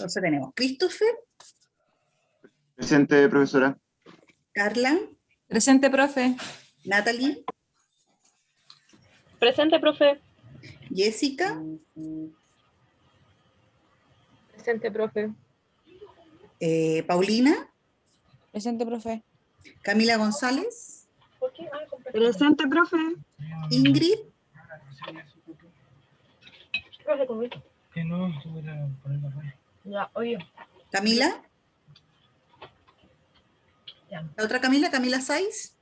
Entonces tenemos Christopher, Presente, profesora. Carla, Presente, profe. Natalie, Presente, profe. Jessica, Presente, profe. Paulina, Presente, profe. Camila González, Presente, profe. Ingrid, Profe, conmigo. Que no, tú voy a ponerlo afuera. Ya, oye. Camila, Ya. la otra Camila, Camila Saiz,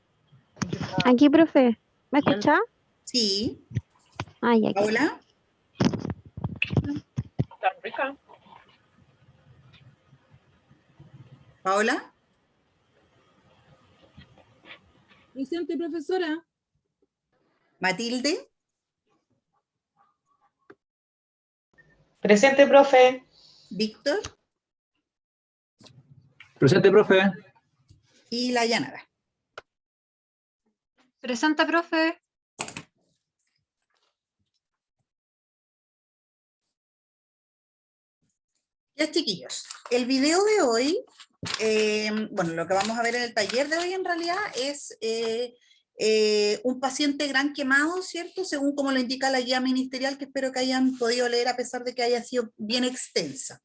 Aquí, profe. ¿Me escucha? sí, Ay, aquí. Paola, Está rica. Paola, Presente, profesora. Matilde, Presente, profe. Víctor Presente, profe. y la Yanara. Presente, profe. Ya, chiquillos, el video de hoy, bueno, lo que vamos a ver en el taller de hoy en realidad es un paciente gran quemado, ¿cierto? Según como lo indica la guía ministerial, que espero que hayan podido leer a pesar de que haya sido bien extensa.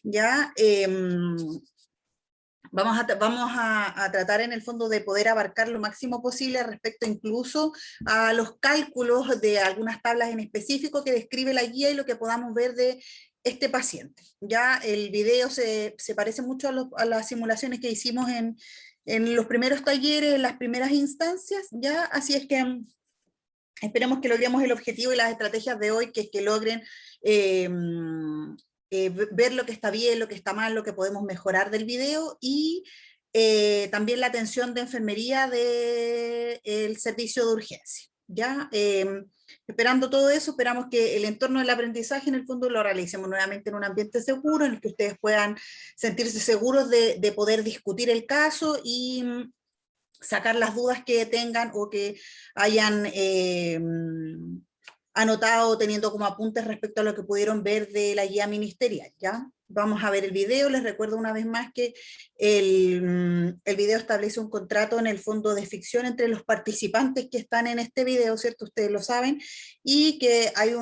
Ya, vamos a tratar en el fondo de poder abarcar lo máximo posible respecto incluso a los cálculos de algunas tablas en específico que describe la guía y lo que podamos ver de este paciente. Ya el video se parece mucho a las simulaciones que hicimos en los primeros talleres, en las primeras instancias, ya, así es que esperemos que logremos el objetivo y las estrategias de hoy, que es que logren ver lo que está bien, lo que está mal, lo que podemos mejorar del video, y también la atención de enfermería del servicio de urgencia. ¿Ya? Esperando todo eso, esperamos que el entorno del aprendizaje en el fondo lo realicemos nuevamente en un ambiente seguro, en el que ustedes puedan sentirse seguros de poder discutir el caso y sacar las dudas que tengan o que hayan anotado teniendo como apuntes respecto a lo que pudieron ver de la guía ministerial. ¿Ya? Vamos a ver el video. Les recuerdo una vez más que el video establece un contrato en el fondo de ficción entre los participantes que están en este video, ¿cierto? Ustedes lo saben, y que hay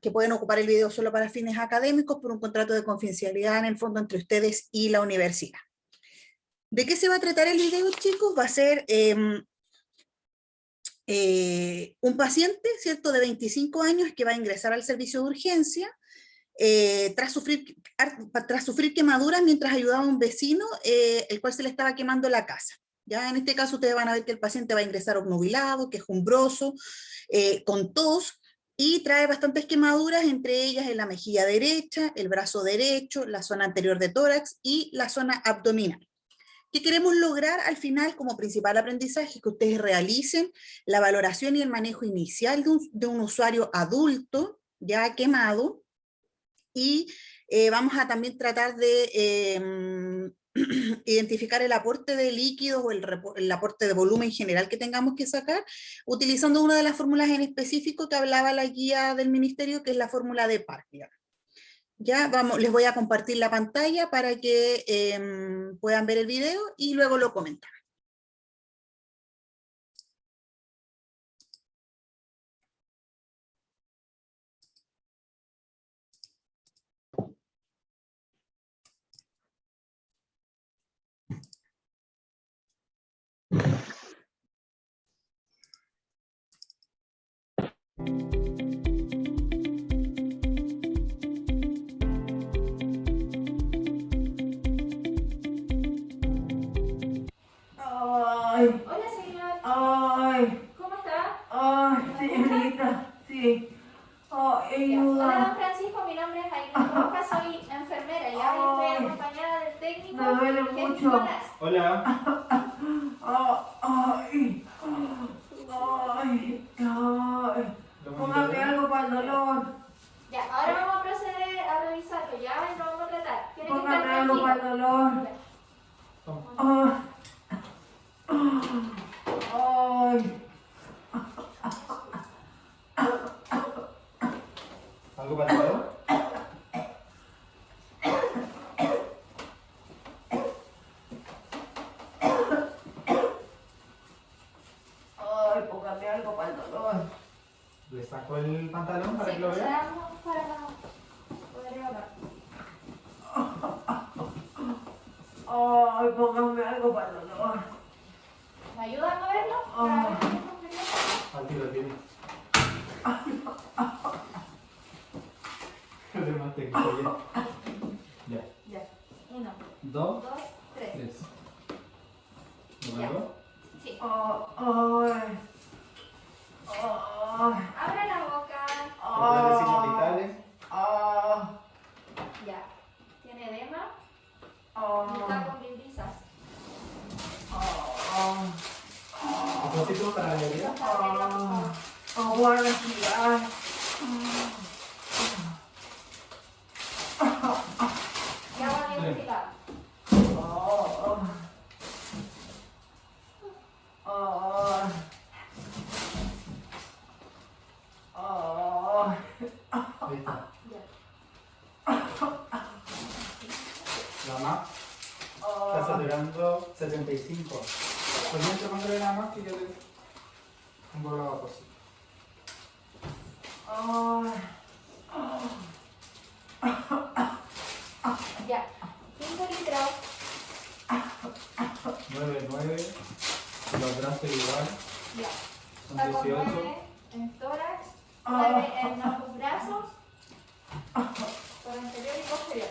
que pueden ocupar el video solo para fines académicos por un contrato de confidencialidad en el fondo entre ustedes y la universidad. ¿De qué se va a tratar el video, chicos? Va a ser un paciente, ¿cierto?, de 25 años que va a ingresar al servicio de urgencia tras sufrir quemaduras mientras ayudaba a un vecino, el cual se le estaba quemando la casa. Ya en este caso ustedes van a ver que el paciente va a ingresar obnubilado, quejumbroso, con tos, y trae bastantes quemaduras, entre ellas en la mejilla derecha, el brazo derecho, la zona anterior de tórax y la zona abdominal. ¿Qué queremos lograr al final como principal aprendizaje? Que ustedes realicen la valoración y el manejo inicial de un usuario adulto ya quemado, y vamos a también tratar de identificar el aporte de líquidos o el aporte de volumen general que tengamos que sacar, utilizando una de las fórmulas en específico que hablaba la guía del ministerio, que es la fórmula de Parker. Ya vamos, les voy a compartir la pantalla para que puedan ver el video y luego lo comentan. Ay, Hola, señor. ay, ¿Cómo está? ay, señorita, sí. Ay, Ya. Hola, don ayuda. Francisco. Mi nombre es Aileen Rojas. Soy enfermera. Ya hoy estoy acompañada del técnico. Me duele que es mucho. Nicolás. Hola. Ay, ay, ay. Póngame algo para el dolor. Ya, ahora vamos a proceder a revisarlo. Ya, y lo vamos a tratar. Tiene que estar Póngame algo para el tranquilo. dolor. Ay. Ay. ¿Algo para el dedo? dolor. Le saco el pantalón para Sí, que lo vea. cerramos para poder evaluar. Ay, póngame algo para el dolor. ¿Me ayuda a moverlo? Para ver qué complicación. Al tiro, al tiro. Lo demás técnico, ya. Ya. Ya. 1, 2, 2, 3. 3. ¿Luego? Sí. Ay. Ay. Abre la boca. Controles signos vitales. Ya. Tiene edema. Y está con brisas. Propósito para la alegría. Agua respirar. Y agua bien ventilada. Ahí está. Ya. La más está saturando 75. Pues mientras mándale nada más que yo le pongo la cosa. Ya. 5 litros. 9, 9. Los brazos igual. Ya. Son Está con 18. 9 en tórax. 9 en ambos brazos. Por anterior y posterior.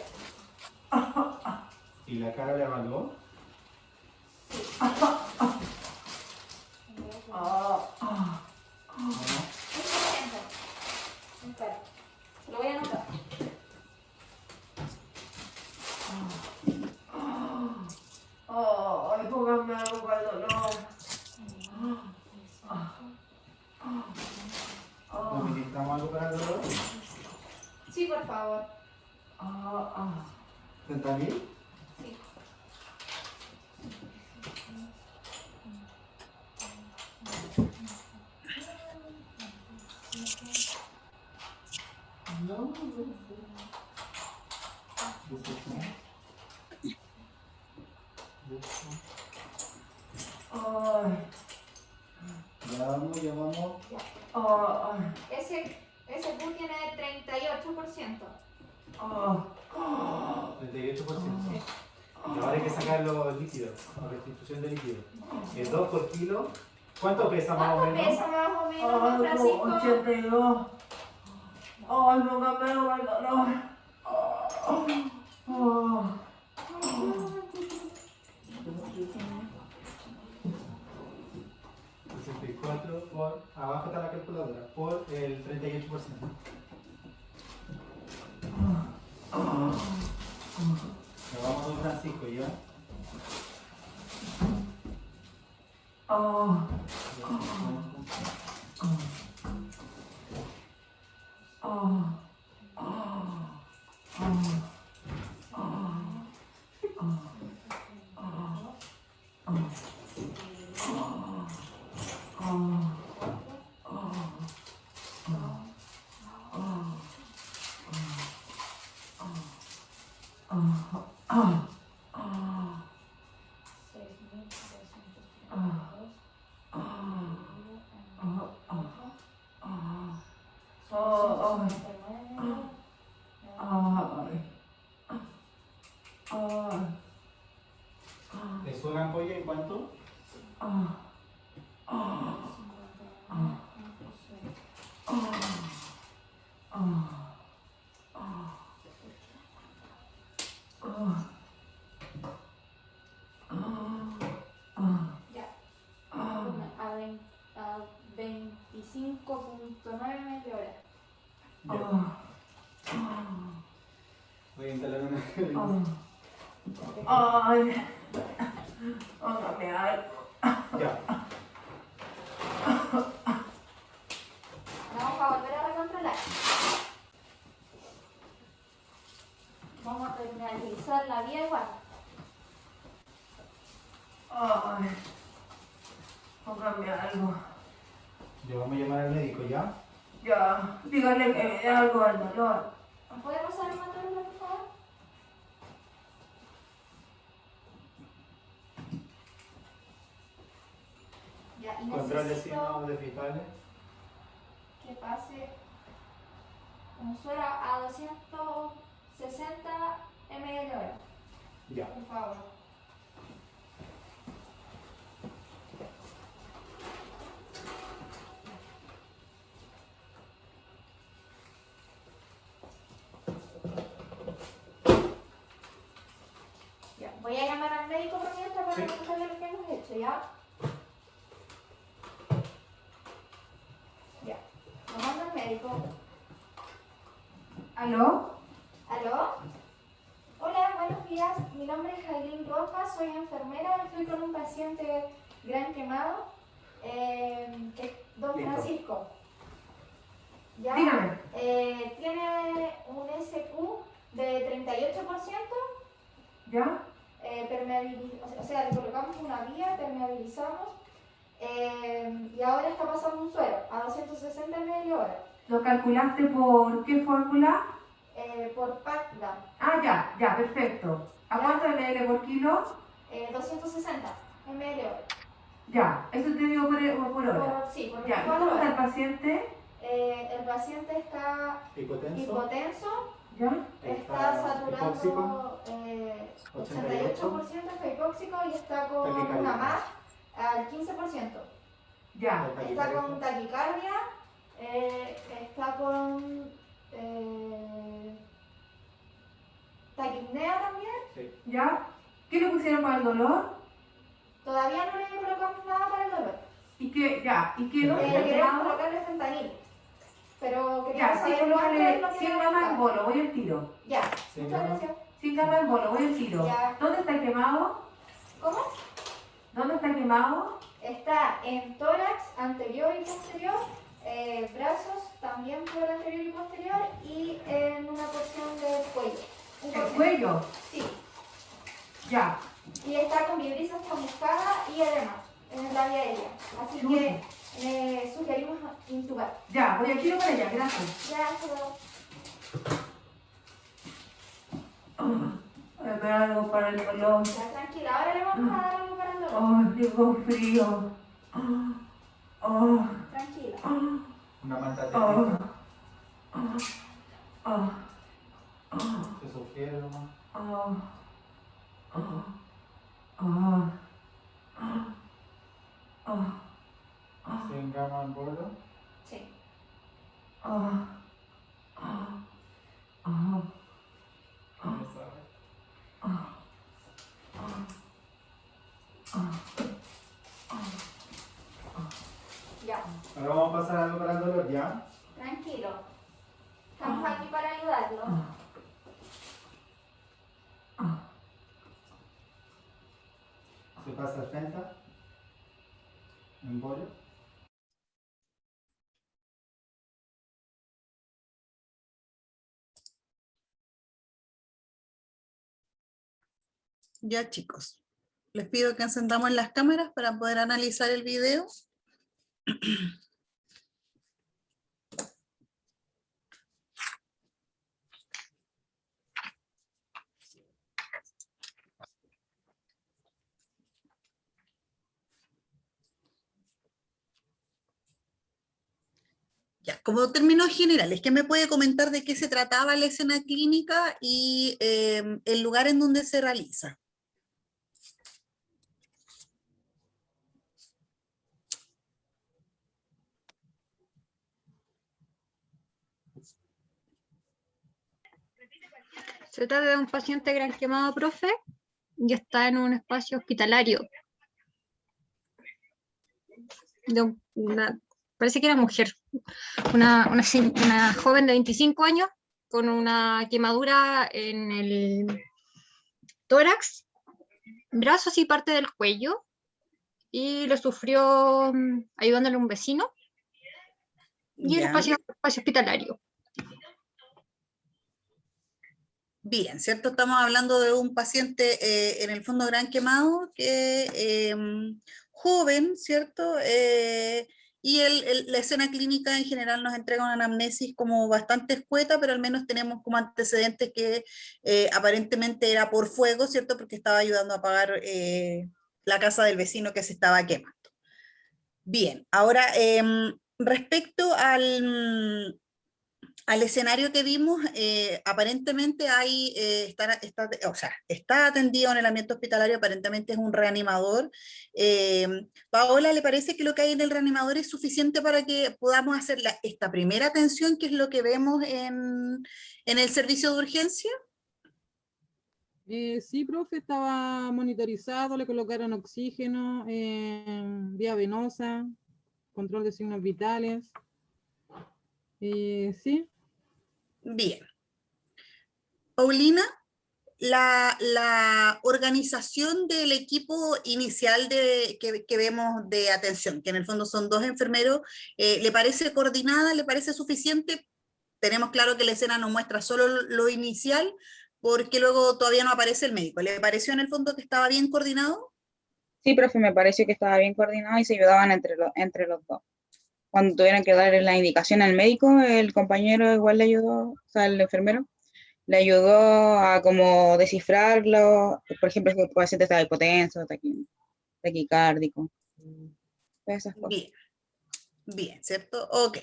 ¿Y la cara le evaluó? ¿O no? 100%. Espera. Lo voy a anotar. Ay, póngame algo para el dolor. ¿Necesitamos algo para el dolor? Sí, por favor. ¿Fentanil? Sí. No. Ya vamos, ya vamos. Ese Q tiene 38%. 38%. Y ahora hay que sacar los líquidos, la restitución de líquidos. Es 2 por kilo. ¿Cuánto pesa más o ¿Cuánto menos? pesa más o menos, Francisco? 82. Ay, póngame algo para el dolor. 64 por, abajo está la calculadora, por el 38%. Nos vamos a Don Francisco, ¿ya? ¿Es una ampolla en cuánto? Ya. A 25.9 ml/hora. Ya. Voy a instalar una. Ay, póngame algo. Ya. Vamos a volver a recontrolar. Vamos a finalizar la vía igual. Ay, póngame algo. Ya vamos a llamar al médico, ¿ya? Ya, dígale que me dé algo al dolor. ¿Puede pasar el hematología, por favor? Ya, y Control de necesito... signos de vitales. que pase un suero a 260 ml. Ya. Por favor. Ya, voy a llamar al médico por mientras para Sí. que saber lo que hemos hecho, ¿ya? Ya, lo mando al médico. ¿Aló? ¿Aló? Hola, buenos días. Mi nombre es Jailín Rojas, soy enfermera. Estoy con un paciente gran quemado, que es don Listo. Francisco. ¿Ya? Dígame. Tiene un SQ de 38%, ¿Ya? o sea, le colocamos una vía, permeabilizamos, y ahora está pasando un suero a 260 ml/h. ¿Lo calculaste por qué fórmula? Por PACLA, Ah, ya, perfecto. ¿A cuánto ml por kilo? 260 ml/h. Ya, eso te digo por hora. Sí, por Ya, ¿y 24 cómo está el horas. paciente? El paciente está Hipotenso. hipotenso, ¿Ya? está hipóxico. saturando 88%, está hipóxico y está con Taquicardia. una más al 15%. Ya, Está con taquicardia, está con taquipnea también. Sí. ¿ya? ¿Qué le pusieron para el dolor? Todavía no le colocamos nada para el dolor. ¿Y qué? Ya, ¿y qué? ¿Dónde está Queremos quemado? colocarle fentanil. Pero queríamos Ya, saber sin cuánto es colocarle lo que 100 le va a gamas en colocar. bolo, voy al tiro. Ya, Sí, muchas ¿no? gracias. 100 gamas en bolo, voy al tiro. Ya. ¿Dónde está quemado? ¿Cómo? ¿Dónde está quemado? Está en tórax anterior y posterior, brazos también por anterior y posterior y en una porción del cuello. Un ¿El porción. cuello? Sí. Ya. Y está con vibrisas chamuscada y edema en la vía aérea. Así que sugerimos intubar. Ya, voy al tiro para allá, gracias. Ya, hasta luego. Voy a pegar algo para el dolor. Ya, tranquila. Ahora le vamos a dar algo para el dolor. Oh, tengo frío. Oh, Tranquila. Una manta de oh, tinta. oh, oh, Se sugiere nomás. oh, oh, oh, oh, oh, 100 gamas en bolo. Sí. oh, oh, oh, ¿Quién sabe? Ya. Ahora vamos a pasar algo para el dolor, ¿ya? Tranquilo. Estamos aquí para ayudarlo. Se pasa el fenta en bolo. Ya, chicos, les pido que encendamos las cámaras para poder analizar el video. Ya, como términos generales, ¿qué me puede comentar de qué se trataba la escena clínica y el lugar en donde se realiza? Se trata de un paciente gran quemado, profe, y está en un espacio hospitalario. Parece que era mujer, una joven de 25 años con una quemadura en el tórax, brazos y parte del cuello, y lo sufrió ayudándole a un vecino, y el Ya. espacio hospitalario. Bien, ¿cierto? Estamos hablando de un paciente en el fondo gran quemado, que joven, ¿cierto? Y la escena clínica en general nos entrega una anamnesis como bastante escueta, pero al menos tenemos como antecedentes que aparentemente era por fuego, ¿cierto? Porque estaba ayudando a apagar la casa del vecino que se estaba quemando. Bien, ahora Respecto al escenario que vimos, aparentemente hay, está atendido en el ambiente hospitalario, aparentemente es un reanimador. Paola, ¿le parece que lo que hay en el reanimador es suficiente para que podamos hacer esta primera atención, que es lo que vemos en el servicio de urgencia? Sí, profe, estaba monitorizado, le colocaron oxígeno, vía venosa, control de signos vitales. Sí, Bien. Paulina, la organización del equipo inicial que vemos de atención, que en el fondo son 2 enfermeros, ¿le parece coordinada? ¿Le parece suficiente? Tenemos claro que la escena nos muestra solo lo inicial, porque luego todavía no aparece el médico. ¿Le pareció en el fondo que estaba bien coordinado? Sí, profe, me pareció que estaba bien coordinado y se ayudaban entre los dos. Cuando tuvieron que darle la indicación al médico, el compañero igual le ayudó, o sea, el enfermero, le ayudó a como descifrarlo, por ejemplo, si el paciente estaba hipotenso, taquicárdico, todas esas cosas. Bien. Bien, ¿cierto? Ok.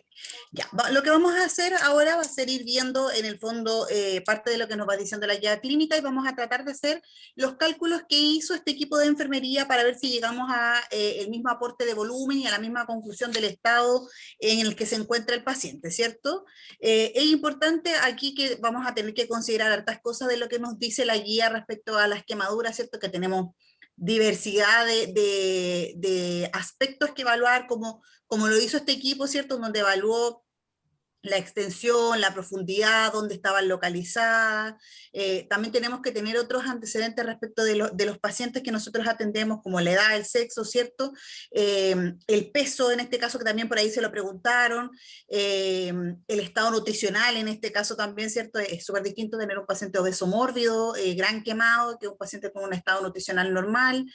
Ya, lo que vamos a hacer ahora va a ser ir viendo en el fondo parte de lo que nos va diciendo la guía clínica, y vamos a tratar de hacer los cálculos que hizo este equipo de enfermería para ver si llegamos a el mismo aporte de volumen y a la misma conclusión del estado en el que se encuentra el paciente, ¿cierto? Es importante aquí que vamos a tener que considerar hartas cosas de lo que nos dice la guía respecto a las quemaduras, ¿cierto? Que tenemos diversidad de aspectos que evaluar, como lo hizo este equipo, ¿cierto? Donde evaluó la extensión, la profundidad, dónde estaban localizadas. También tenemos que tener otros antecedentes respecto de los pacientes que nosotros atendemos, como la edad, el sexo, ¿cierto? El peso, en este caso, que también por ahí se lo preguntaron. El estado nutricional, en este caso también, ¿cierto? Es súper distinto tener un paciente obeso mórbido, gran quemado, que un paciente con un estado nutricional normal.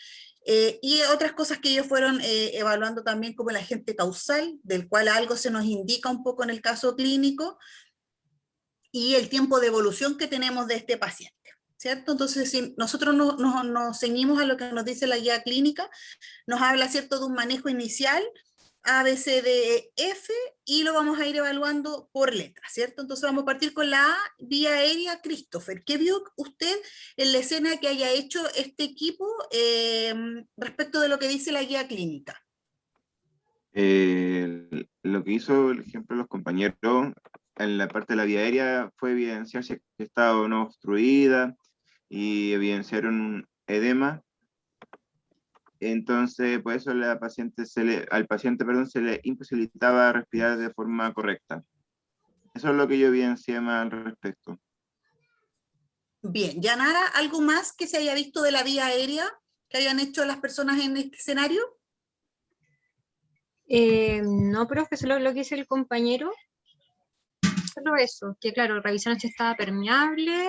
Y otras cosas que ellos fueron evaluando también, como el agente causal, del cual algo se nos indica un poco en el caso clínico, y el tiempo de evolución que tenemos de este paciente, ¿cierto? Entonces, si nosotros nos ceñimos a lo que nos dice la guía clínica, nos habla, ¿cierto?, de un manejo inicial, A, B, C, D, E, F, y lo vamos a ir evaluando por letra, ¿cierto? Entonces vamos a partir con la A, vía aérea. Christopher, ¿qué vio usted en la escena que haya hecho este equipo respecto de lo que dice la guía clínica? Lo que hizo, por ejemplo, los compañeros en la parte de la vía aérea fue evidenciar si estaba o no obstruida, y evidenciaron un edema. Entonces, por eso al paciente se le imposibilitaba respirar de forma correcta. Eso es lo que yo evidencié más al respecto. Bien, Yanara, ¿algo más que se haya visto de la vía aérea que hayan hecho las personas en este escenario? No, profe, solo lo que dice el compañero. Solo eso, que claro, revisaron si estaba permeable,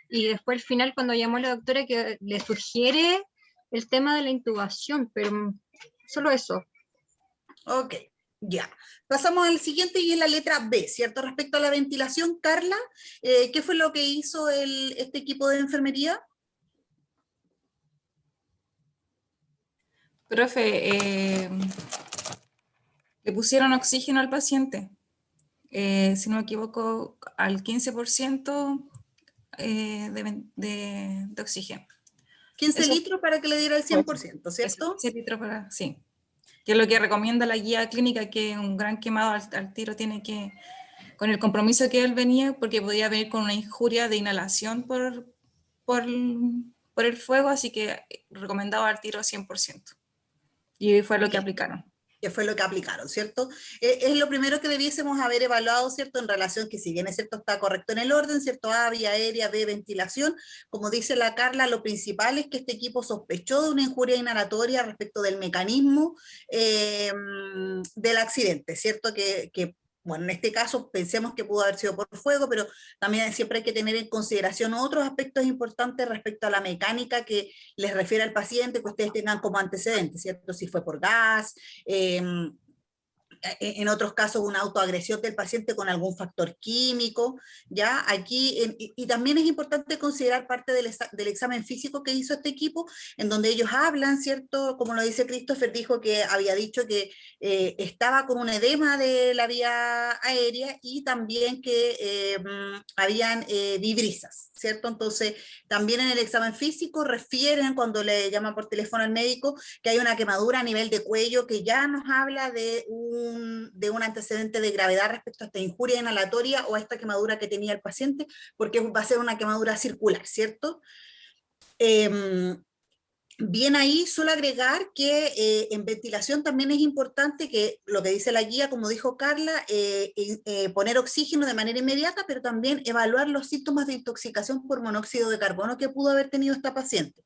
y después al final cuando llamó a la doctora que le sugiere el tema de la intubación, pero solo eso. Ok, ya. Pasamos al siguiente, y es la letra B, ¿cierto? Respecto a la ventilación, Carla, ¿qué fue lo que hizo este equipo de enfermería? profe, le pusieron oxígeno al paciente. Si no me equivoco, al 15% de oxígeno. 15 Eso- litros para que le diera el 100%, ¿cierto? 15 litros para, sí. Que es lo que recomienda la guía clínica, que un gran quemado al tiro tiene que, con el compromiso que él venía, porque podía venir con una injuria de inhalación por el fuego, así que recomendaba al tiro 100%. Y fue lo que aplicaron. Que fue lo que aplicaron, ¿cierto? Es lo primero que debiésemos haber evaluado, ¿cierto? En relación que, si bien es cierto, está correcto en el orden, ¿cierto? A, vía aérea, B, ventilación. Como dice la Carla, lo principal es que este equipo sospechó de una injuria inhalatoria respecto del mecanismo del accidente, ¿cierto? Bueno, en este caso pensemos que pudo haber sido por fuego, pero también siempre hay que tener en consideración otros aspectos importantes respecto a la mecánica que les refiere al paciente, que ustedes tengan como antecedentes, ¿cierto? Si fue por gas, en otros casos una autoagresión del paciente con algún factor químico, ¿ya? Aquí, y también es importante considerar parte del examen físico que hizo este equipo, en donde ellos hablan, ¿cierto? Como lo dice Christopher, dijo que había dicho que estaba con un edema de la vía aérea y también que habían vibrisas, ¿cierto? Entonces, también en el examen físico refieren cuando le llaman por teléfono al médico que hay una quemadura a nivel de cuello que ya nos habla de un antecedente de gravedad respecto a esta injuria inhalatoria o a esta quemadura que tenía el paciente, porque va a ser una quemadura circular, ¿cierto? Bien ahí, solo agregar que en ventilación también es importante que lo que dice la guía, como dijo Carla, poner oxígeno de manera inmediata, pero también evaluar los síntomas de intoxicación por monóxido de carbono que pudo haber tenido esta paciente.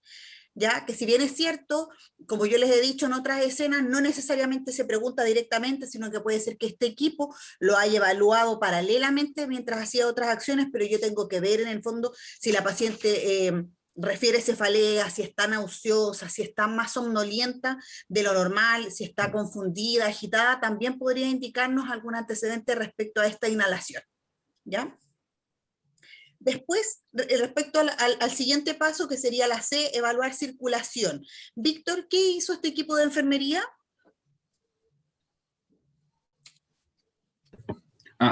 Ya que si bien es cierto, como yo les he dicho en otras escenas, no necesariamente se pregunta directamente, sino que puede ser que este equipo lo haya evaluado paralelamente mientras hacía otras acciones, pero yo tengo que ver en el fondo si la paciente refiere cefalea, si está nauseosa, si está más somnolienta de lo normal, si está confundida, agitada, también podría indicarnos algún antecedente respecto a esta inhalación, ¿ya? Después, respecto al siguiente paso, que sería la C, evaluar circulación. Víctor, ¿qué hizo este equipo de enfermería?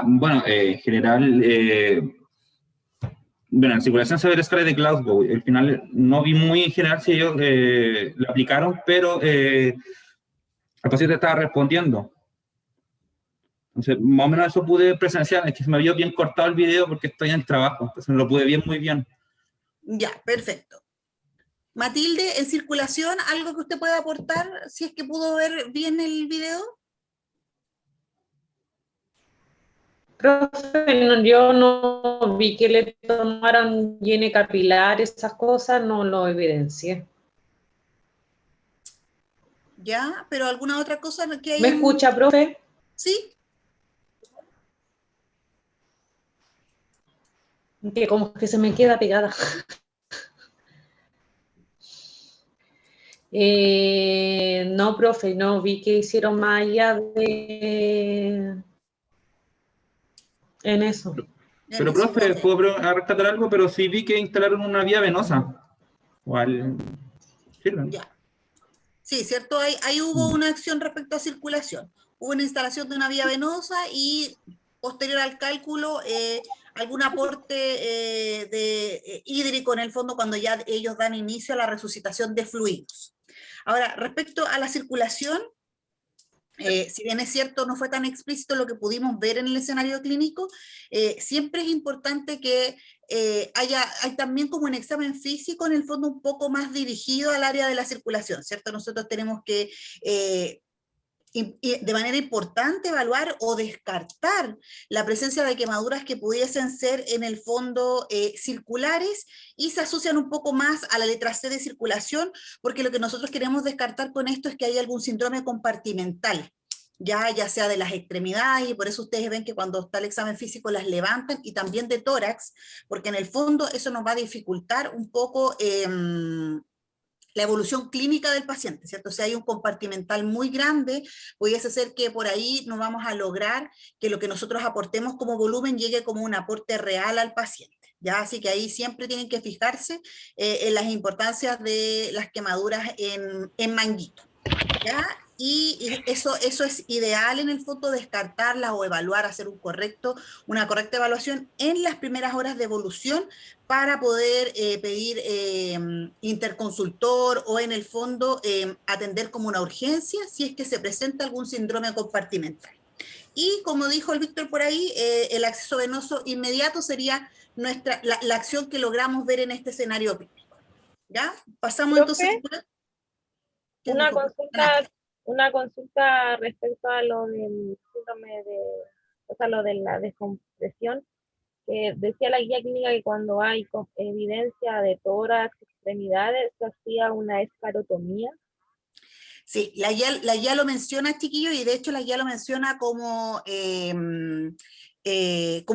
Bueno, en general, bueno, en circulación se ve la escala de Glasgow. Al final no vi muy en general si ellos la aplicaron, pero el paciente estaba respondiendo. Entonces, más o menos eso pude presenciar. Es que se me vio bien cortado el video porque estoy en trabajo, entonces lo pude ver muy bien. Ya, perfecto. Matilde, en circulación, ¿algo que usted pueda aportar si es que pudo ver bien el video? Profe, yo no vi que le tomaran hiene capilar, esas cosas, no lo evidencié. Ya, pero ¿alguna otra cosa que haya? ¿Me escucha, profe? Sí. Que como que se me queda pegada. No, profe, no vi que hicieron más allá de... en eso. Pero, profe, ¿puedo rescatar algo? Pero sí vi que instalaron una vía venosa. Ya. Sí, ¿cierto? Ahí hubo una acción respecto a circulación. Hubo una instalación de una vía venosa y posterior al cálculo, algún aporte hídrico en el fondo cuando ya ellos dan inicio a la resucitación de fluidos. Ahora, respecto a la circulación, si bien es cierto, no fue tan explícito lo que pudimos ver en el escenario clínico, siempre es importante que hay también como un examen físico en el fondo un poco más dirigido al área de la circulación, ¿cierto? Nosotros tenemos que de manera importante evaluar o descartar la presencia de quemaduras que pudiesen ser en el fondo circulares y se asocian un poco más a la letra C de circulación, porque lo que nosotros queremos descartar con esto es que hay algún síndrome compartimental, ya sea de las extremidades, y por eso ustedes ven que cuando está el examen físico las levantan, y también de tórax, porque en el fondo eso nos va a dificultar un poco la evolución clínica del paciente, ¿cierto? Si hay un compartimental muy grande, pudiese ser que por ahí no vamos a lograr que lo que nosotros aportemos como volumen llegue como un aporte real al paciente, ¿ya? Así que ahí siempre tienen que fijarse en las importancias de las quemaduras en manguito, ¿ya? Y eso es ideal en el fondo, descartarlas o evaluar, hacer una correcta evaluación en las primeras horas de evolución para poder pedir interconsultor o en el fondo atender como una urgencia si es que se presenta algún síndrome compartimental. Y como dijo el Víctor por ahí, el acceso venoso inmediato sería la acción que logramos ver en este escenario clínico. ¿Ya? Pasamos entonces... Una consulta respecto a lo del síndrome lo de la descompresión, que decía la guía clínica que cuando hay evidencia de tórax, extremidades, se hacía una escarotomía. Sí, la guía lo menciona, chiquillo, y de hecho la guía lo menciona como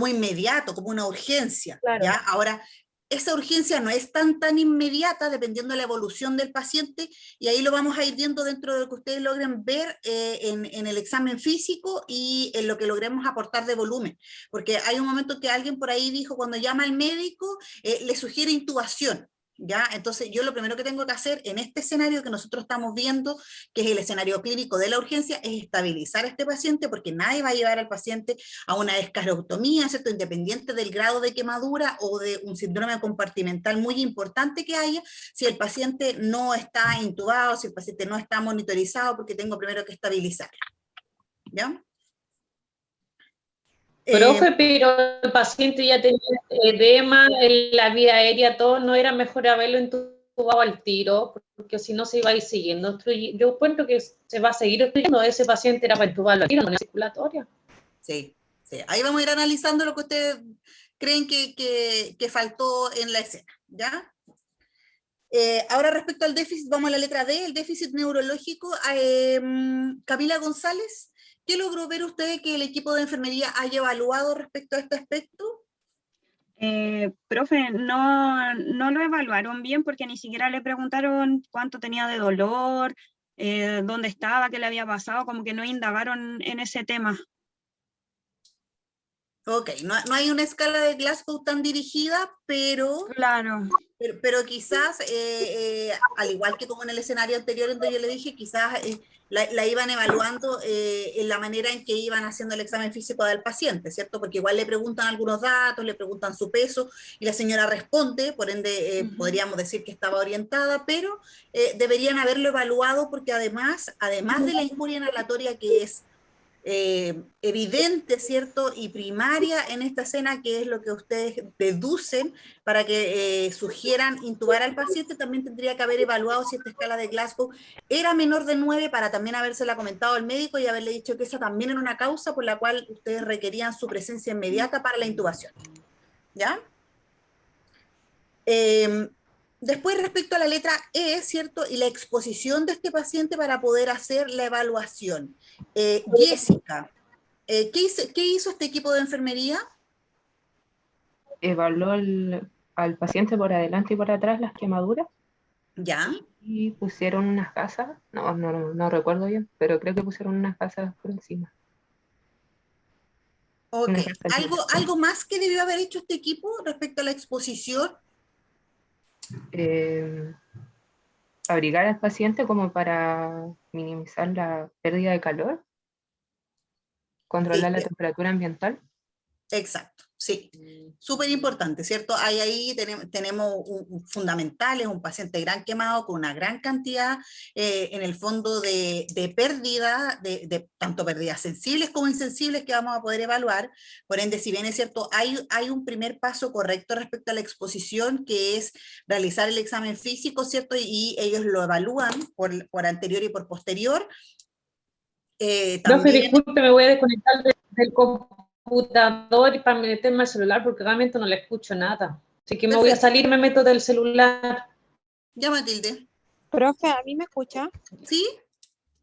inmediato, como una urgencia. Claro. ¿Ya? Ahora, esa urgencia no es tan inmediata, dependiendo de la evolución del paciente, y ahí lo vamos a ir viendo dentro de lo que ustedes logren ver en el examen físico y en lo que logremos aportar de volumen. Porque hay un momento que alguien por ahí dijo, cuando llama al médico, le sugiere intubación. ¿Ya? Entonces yo lo primero que tengo que hacer en este escenario que nosotros estamos viendo, que es el escenario clínico de la urgencia, es estabilizar a este paciente, porque nadie va a llevar al paciente a una esclerotomía, ¿cierto? Independiente del grado de quemadura o de un síndrome compartimental muy importante que haya, si el paciente no está intubado, si el paciente no está monitorizado, porque tengo primero que estabilizarlo. ¿Ya? Profe, pero el paciente ya tenía edema en la vía aérea, todo, ¿no era mejor haberlo intubado al tiro? Porque si no se iba a ir siguiendo. Yo encuentro que se va a seguir estudiando, ese paciente era para intubarlo al tiro, no era circulatoria. Sí, sí, ahí vamos a ir analizando lo que ustedes creen que faltó en la escena, ¿ya? Ahora respecto al déficit, vamos a la letra D, el déficit neurológico. Camila González, ¿qué logró ver usted que el equipo de enfermería haya evaluado respecto a este aspecto? Profe, no lo evaluaron bien porque ni siquiera le preguntaron cuánto tenía de dolor, dónde estaba, qué le había pasado, como que no indagaron en ese tema. Ok, no hay una escala de Glasgow tan dirigida, pero... Claro. Pero quizás, al igual que como en el escenario anterior donde yo le dije, quizás la iban evaluando en la manera en que iban haciendo el examen físico del paciente, ¿cierto? Porque igual le preguntan algunos datos, le preguntan su peso, y la señora responde, por ende podríamos decir que estaba orientada, pero deberían haberlo evaluado porque además de la injuria inhalatoria que es evidente, ¿cierto? Y primaria en esta escena, que es lo que ustedes deducen para que sugieran intubar al paciente, también tendría que haber evaluado si esta escala de Glasgow era menor de 9 para también habérsela comentado al médico y haberle dicho que esa también era una causa por la cual ustedes requerían su presencia inmediata para la intubación. ¿Ya? Después, respecto a la letra E, ¿cierto? Y la exposición de este paciente para poder hacer la evaluación. Jessica, ¿qué hizo este equipo de enfermería? Evaluó al paciente por adelante y por atrás las quemaduras. Ya. Y pusieron unas gasas, no recuerdo bien, pero creo que pusieron unas gasas por encima. Ok. ¿Algo más que debió haber hecho este equipo respecto a la exposición? Abrigar al paciente como para minimizar la pérdida de calor, controlar la temperatura ambiental. Exacto, sí. Súper importante, ¿cierto? Ahí tenemos un fundamental, es un paciente gran quemado con una gran cantidad, en el fondo, de pérdida, de tanto pérdidas sensibles como insensibles que vamos a poder evaluar. Por ende, si bien es cierto, hay un primer paso correcto respecto a la exposición, que es realizar el examen físico, ¿cierto? Y ellos lo evalúan por anterior y por posterior. Profe, disculpe, me voy a desconectar del computador y para meterme al celular porque realmente no le escucho nada. Así que me voy a salir y me meto del celular. Ya, Matilde. Profe, ¿a mí me escucha? Sí.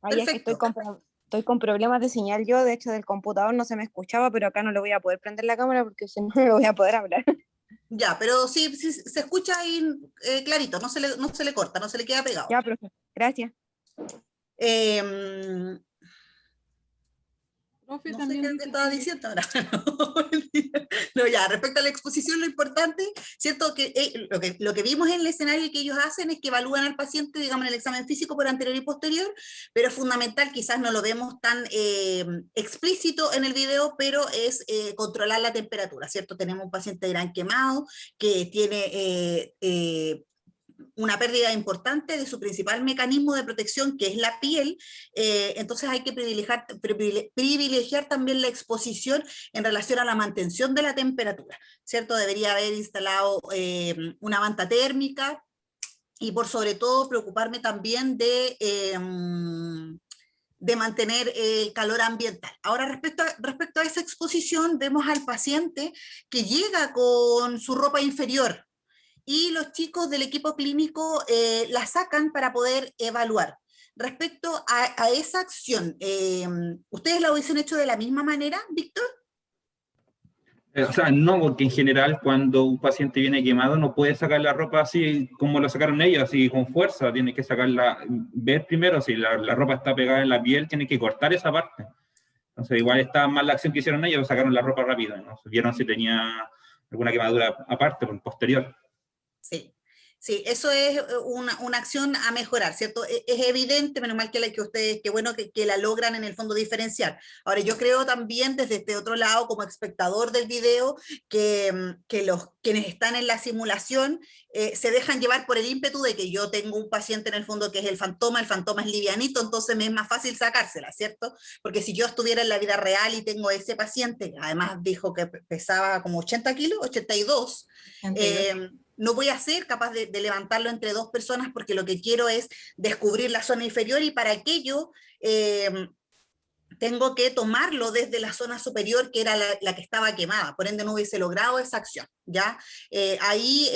Ahí es que estoy con problemas de señal yo, de hecho del computador no se me escuchaba, pero acá no le voy a poder prender la cámara porque si no lo voy a poder hablar. Ya, pero sí se escucha ahí clarito, no se le corta, no se le queda pegado. Ya, profe, gracias. Profe, no sé qué estaba diciendo ahora. No, ya, respecto a la exposición, lo importante, ¿cierto? Que lo que vimos en el escenario que ellos hacen es que evalúan al paciente, digamos, en el examen físico por anterior y posterior, pero es fundamental, quizás no lo vemos tan explícito en el video, pero es controlar la temperatura, ¿cierto? Tenemos un paciente gran quemado que tiene una pérdida importante de su principal mecanismo de protección, que es la piel, entonces hay que privilegiar también la exposición en relación a la mantención de la temperatura, ¿cierto? Debería haber instalado una manta térmica y por sobre todo preocuparme también de mantener el calor ambiental. Ahora, respecto a esa exposición, vemos al paciente que llega con su ropa inferior, y los chicos del equipo clínico la sacan para poder evaluar. Respecto a esa acción, ¿ustedes la hubiesen hecho de la misma manera, Víctor? O sea, no, porque en general cuando un paciente viene quemado no puede sacar la ropa así como lo sacaron ellos, así con fuerza, tiene que sacarla, ver primero si la ropa está pegada en la piel, tiene que cortar esa parte. Entonces igual está mal la acción que hicieron ellos, sacaron la ropa rápido, ¿no? Vieron si tenía alguna quemadura aparte, posterior. Sí. Sí, eso es una acción a mejorar, ¿cierto? Es evidente, menos mal que ustedes, qué bueno que la logran en el fondo diferenciar. Ahora, yo creo también desde este otro lado, como espectador del video, que quienes están en la simulación se dejan llevar por el ímpetu de que yo tengo un paciente en el fondo que es el fantoma es livianito, entonces me es más fácil sacársela, ¿cierto? Porque si yo estuviera en la vida real y tengo ese paciente, además dijo que pesaba como 80 kilos, 82, no voy a ser capaz de levantarlo entre dos personas porque lo que quiero es descubrir la zona inferior y para aquello tengo que tomarlo desde la zona superior que era la que estaba quemada, por ende no hubiese logrado esa acción, ¿ya? Ahí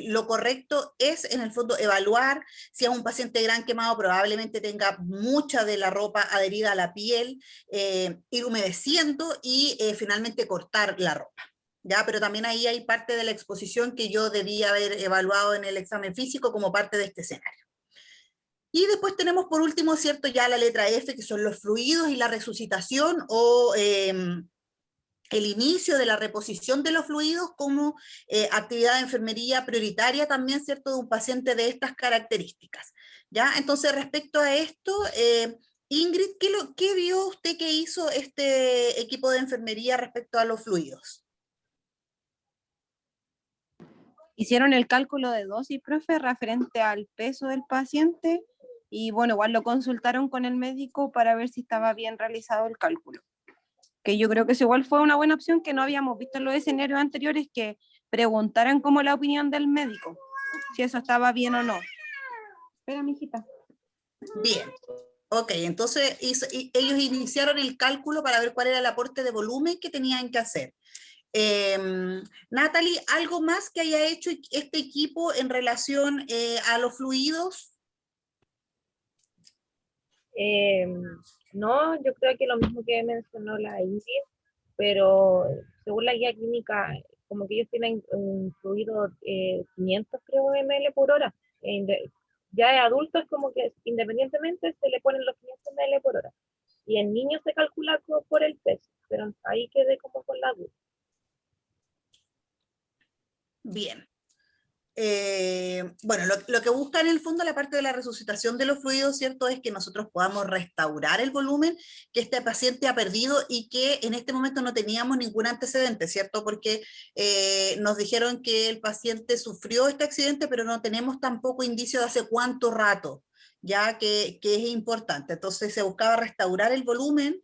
lo correcto es en el fondo evaluar si es un paciente gran quemado, probablemente tenga mucha de la ropa adherida a la piel, ir humedeciendo y finalmente cortar la ropa. ¿Ya? Pero también ahí hay parte de la exposición que yo debía haber evaluado en el examen físico como parte de este escenario. Y después tenemos por último, ¿cierto? Ya la letra F, que son los fluidos y la resucitación o el inicio de la reposición de los fluidos como actividad de enfermería prioritaria también, ¿cierto? De un paciente de estas características. ¿Ya? Entonces, respecto a esto, Ingrid, ¿qué vio usted que hizo este equipo de enfermería respecto a los fluidos? Hicieron el cálculo de dosis, profe, referente al peso del paciente y bueno, igual lo consultaron con el médico para ver si estaba bien realizado el cálculo. Que yo creo que eso igual fue una buena opción que no habíamos visto en los escenarios anteriores, que preguntaran como la opinión del médico, si eso estaba bien o no. Espera, mijita. Bien. Ok, entonces ellos iniciaron el cálculo para ver cuál era el aporte de volumen que tenían que hacer. Natalie, ¿algo más que haya hecho este equipo en relación a los fluidos? No, yo creo que lo mismo que mencionó la Ingrid, pero según la guía clínica, como que ellos tienen un fluido 500 creo ml por hora. Ya de adultos como que independientemente se le ponen los 500 ml por hora. Y en niños se calcula por el peso, pero ahí quedé como con la duda. Bien. Bueno, lo que busca en el fondo la parte de la resucitación de los fluidos, ¿cierto? Es que nosotros podamos restaurar el volumen que este paciente ha perdido y que en este momento no teníamos ningún antecedente, ¿cierto? Porque nos dijeron que el paciente sufrió este accidente, pero no tenemos tampoco indicio de hace cuánto rato, ya que es importante. Entonces se buscaba restaurar el volumen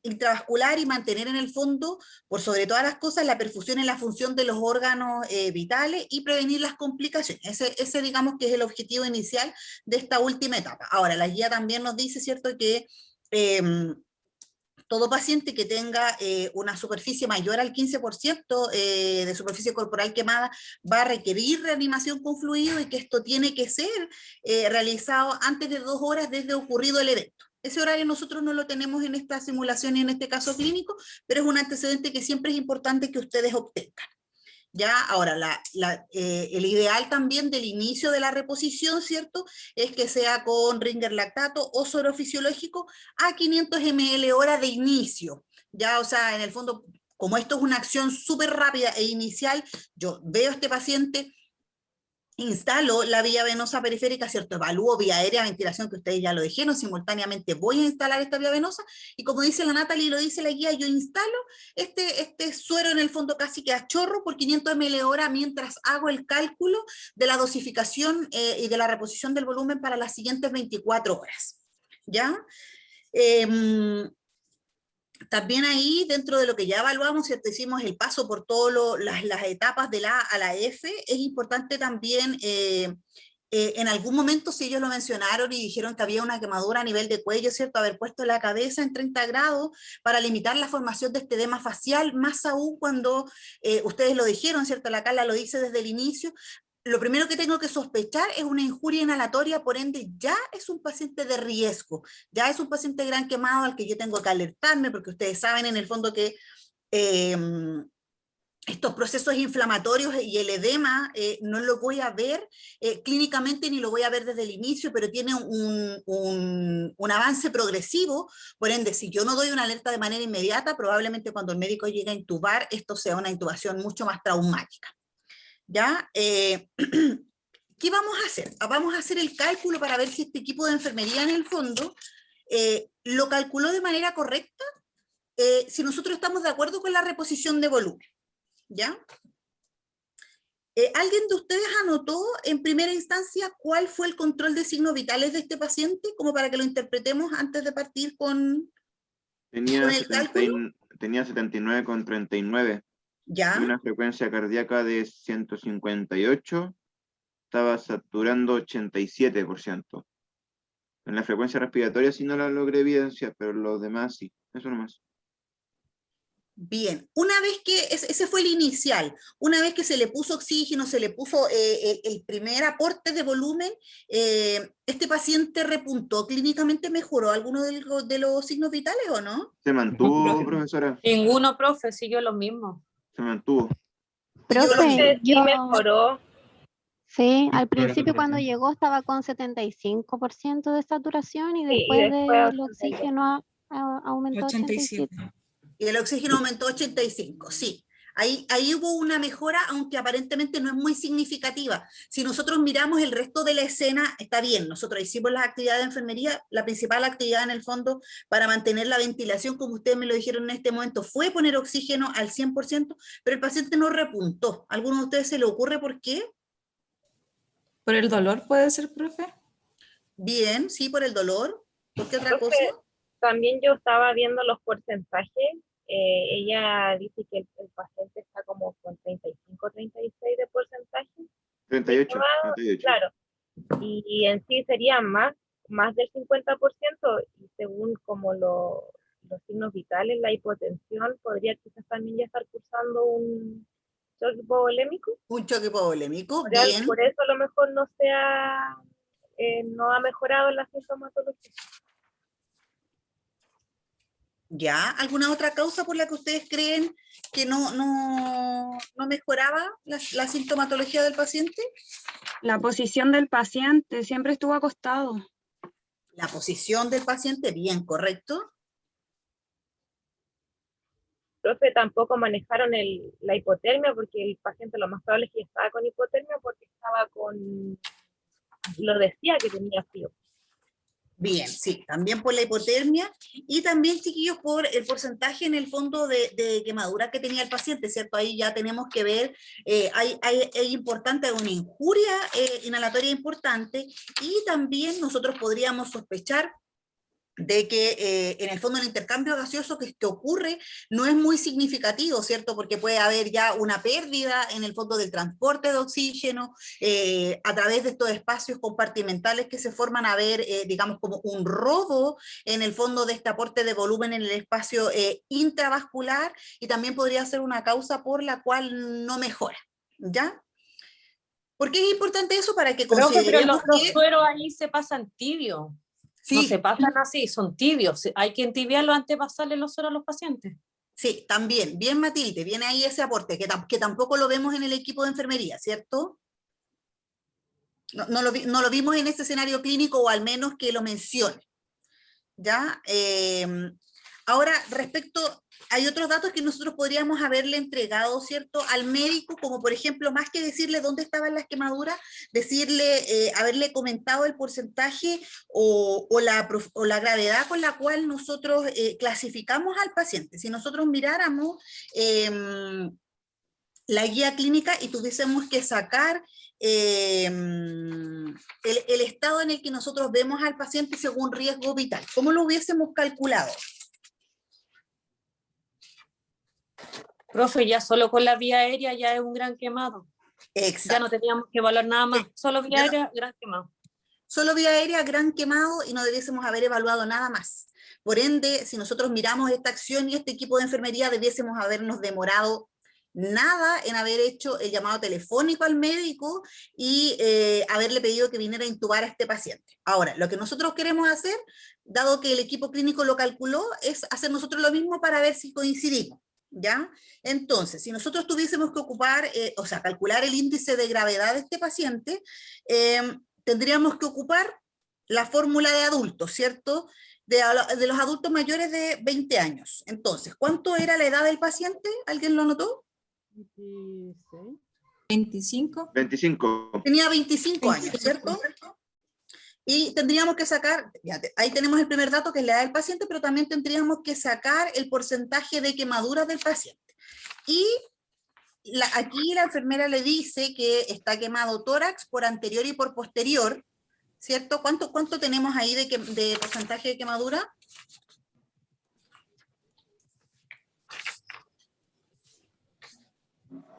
intravascular y mantener en el fondo, por sobre todas las cosas, la perfusión en la función de los órganos vitales y prevenir las complicaciones. Ese digamos que es el objetivo inicial de esta última etapa. Ahora, la guía también nos dice, ¿cierto?, que todo paciente que tenga una superficie mayor al 15% de superficie corporal quemada va a requerir reanimación con fluido y que esto tiene que ser realizado antes de 2 horas desde ocurrido el evento. Ese horario nosotros no lo tenemos en esta simulación y en este caso clínico, pero es un antecedente que siempre es importante que ustedes obtengan. Ya, ahora, el ideal también del inicio de la reposición, ¿cierto?, es que sea con ringer lactato o suero fisiológico a 500 ml hora de inicio. Ya, o sea, en el fondo, como esto es una acción súper rápida e inicial, yo veo a este paciente, instalo la vía venosa periférica, ¿cierto? Evalúo vía aérea, ventilación, que ustedes ya lo dijeron, simultáneamente voy a instalar esta vía venosa, y como dice la Natalie y lo dice la guía, yo instalo este suero en el fondo casi que a chorro por 500 ml hora mientras hago el cálculo de la dosificación y de la reposición del volumen para las siguientes 24 horas. ¿Ya? También ahí, dentro de lo que ya evaluamos, ¿cierto?, hicimos el paso por todas las etapas de la A a la F. Es importante también, en algún momento, si ellos lo mencionaron y dijeron que había una quemadura a nivel de cuello, ¿cierto?, haber puesto la cabeza en 30 grados para limitar la formación de este edema facial, más aún cuando ustedes lo dijeron, ¿cierto?, la Carla lo dice desde el inicio. Lo primero que tengo que sospechar es una injuria inhalatoria, por ende ya es un paciente de riesgo, ya es un paciente gran quemado al que yo tengo que alertarme, porque ustedes saben en el fondo que estos procesos inflamatorios y el edema no lo voy a ver clínicamente ni lo voy a ver desde el inicio, pero tiene un avance progresivo. Por ende, si yo no doy una alerta de manera inmediata, probablemente cuando el médico llegue a intubar, esto sea una intubación mucho más traumática. ¿Ya? ¿Qué vamos a hacer? Vamos a hacer el cálculo para ver si este equipo de enfermería en el fondo lo calculó de manera correcta, si nosotros estamos de acuerdo con la reposición de volumen. ¿Ya? ¿Alguien de ustedes anotó en primera instancia cuál fue el control de signos vitales de este paciente, como para que lo interpretemos antes de partir con el cálculo? Tenía 79,39. ¿Ya? Y una frecuencia cardíaca de 158, estaba saturando 87%. En la frecuencia respiratoria sí no la logré evidenciar, pero los demás sí, eso nomás. Bien, una vez que, ese fue el inicial, una vez que se le puso oxígeno, se le puso el primer aporte de volumen, ¿este paciente repuntó clínicamente, mejoró alguno de los signos vitales o no? ¿Se mantuvo, profesora? Ninguno, profe, siguió lo mismo. Se mantuvo. Profe, Sí mejoró. Sí, al principio cuando llegó estaba con 75% de saturación y después del oxígeno aumentó a 87. Y el oxígeno aumentó 85, sí. Ahí hubo una mejora, aunque aparentemente no es muy significativa. Si nosotros miramos el resto de la escena, está bien, nosotros hicimos las actividades de enfermería, la principal actividad en el fondo para mantener la ventilación, como ustedes me lo dijeron en este momento, fue poner oxígeno al 100%, pero el paciente no repuntó. ¿A alguno de ustedes se le ocurre por qué? ¿Por el dolor puede ser, profe? Bien, sí, por el dolor. ¿Por qué otra cosa? También yo estaba viendo los porcentajes. Ella dice que el paciente está como con 35, 36 de porcentaje. 38. Claro. Y en sí sería más del 50%, y según como los signos vitales, la hipotensión podría quizás también ya estar cursando un choque hipovolémico. Un choque hipovolémico, bien. Por eso a lo mejor no ha mejorado la sintomatología. ¿Ya? ¿Alguna otra causa por la que ustedes creen que no mejoraba la sintomatología del paciente? La posición del paciente, siempre estuvo acostado. La posición del paciente, bien, correcto. Profe, tampoco manejaron la hipotermia, porque el paciente lo más probable es que estaba con hipotermia porque lo decía que tenía frío. Bien, sí, también por la hipotermia y también, chiquillos, por el porcentaje en el fondo de quemadura que tenía el paciente, ¿cierto? Ahí ya tenemos que ver, hay importante una injuria inhalatoria importante, y también nosotros podríamos sospechar de que en el fondo el intercambio gaseoso que ocurre no es muy significativo, ¿cierto? Porque puede haber ya una pérdida en el fondo del transporte de oxígeno a través de estos espacios compartimentales que se forman, a ver, digamos, como un robo en el fondo de este aporte de volumen en el espacio intravascular, y también podría ser una causa por la cual no mejora, ¿ya? ¿Por qué es importante eso? Para que consideremos pero los sueros ahí se pasan tibios. Sí. No se pasan así, son tibios. Hay que entibiarlos antes de pasarle los sueros a los pacientes. Sí, también. Bien, Matilde, viene ahí ese aporte, que tampoco lo vemos en el equipo de enfermería, ¿cierto? No lo vimos en este escenario clínico, o al menos que lo mencione. ¿Ya? Ahora, hay otros datos que nosotros podríamos haberle entregado, ¿cierto?, al médico, como por ejemplo, más que decirle dónde estaban las quemaduras, decirle, haberle comentado el porcentaje o la gravedad con la cual nosotros clasificamos al paciente. Si nosotros miráramos la guía clínica y tuviésemos que sacar el estado en el que nosotros vemos al paciente según riesgo vital, ¿cómo lo hubiésemos calculado? Profe, ya solo con la vía aérea ya es un gran quemado. Exacto. Ya no teníamos que evaluar nada más. Solo vía aérea, gran quemado. Solo vía aérea, gran quemado, y no debiésemos haber evaluado nada más. Por ende, si nosotros miramos esta acción y este equipo de enfermería, debiésemos habernos demorado nada en haber hecho el llamado telefónico al médico y haberle pedido que viniera a intubar a este paciente. Ahora, lo que nosotros queremos hacer, dado que el equipo clínico lo calculó, es hacer nosotros lo mismo para ver si coincidimos. ¿Ya? Entonces, si nosotros tuviésemos que ocupar, o sea, calcular el índice de gravedad de este paciente, tendríamos que ocupar la fórmula de adultos, ¿cierto? De los adultos mayores de 20 años. Entonces, ¿cuánto era la edad del paciente? ¿Alguien lo notó? 25. 25. Tenía 25 años, ¿cierto? Y tendríamos que sacar, ahí tenemos el primer dato que es la edad del paciente, pero también tendríamos que sacar el porcentaje de quemaduras del paciente. Y aquí la enfermera le dice que está quemado tórax por anterior y por posterior, ¿cierto? ¿Cuánto tenemos ahí de porcentaje de quemadura?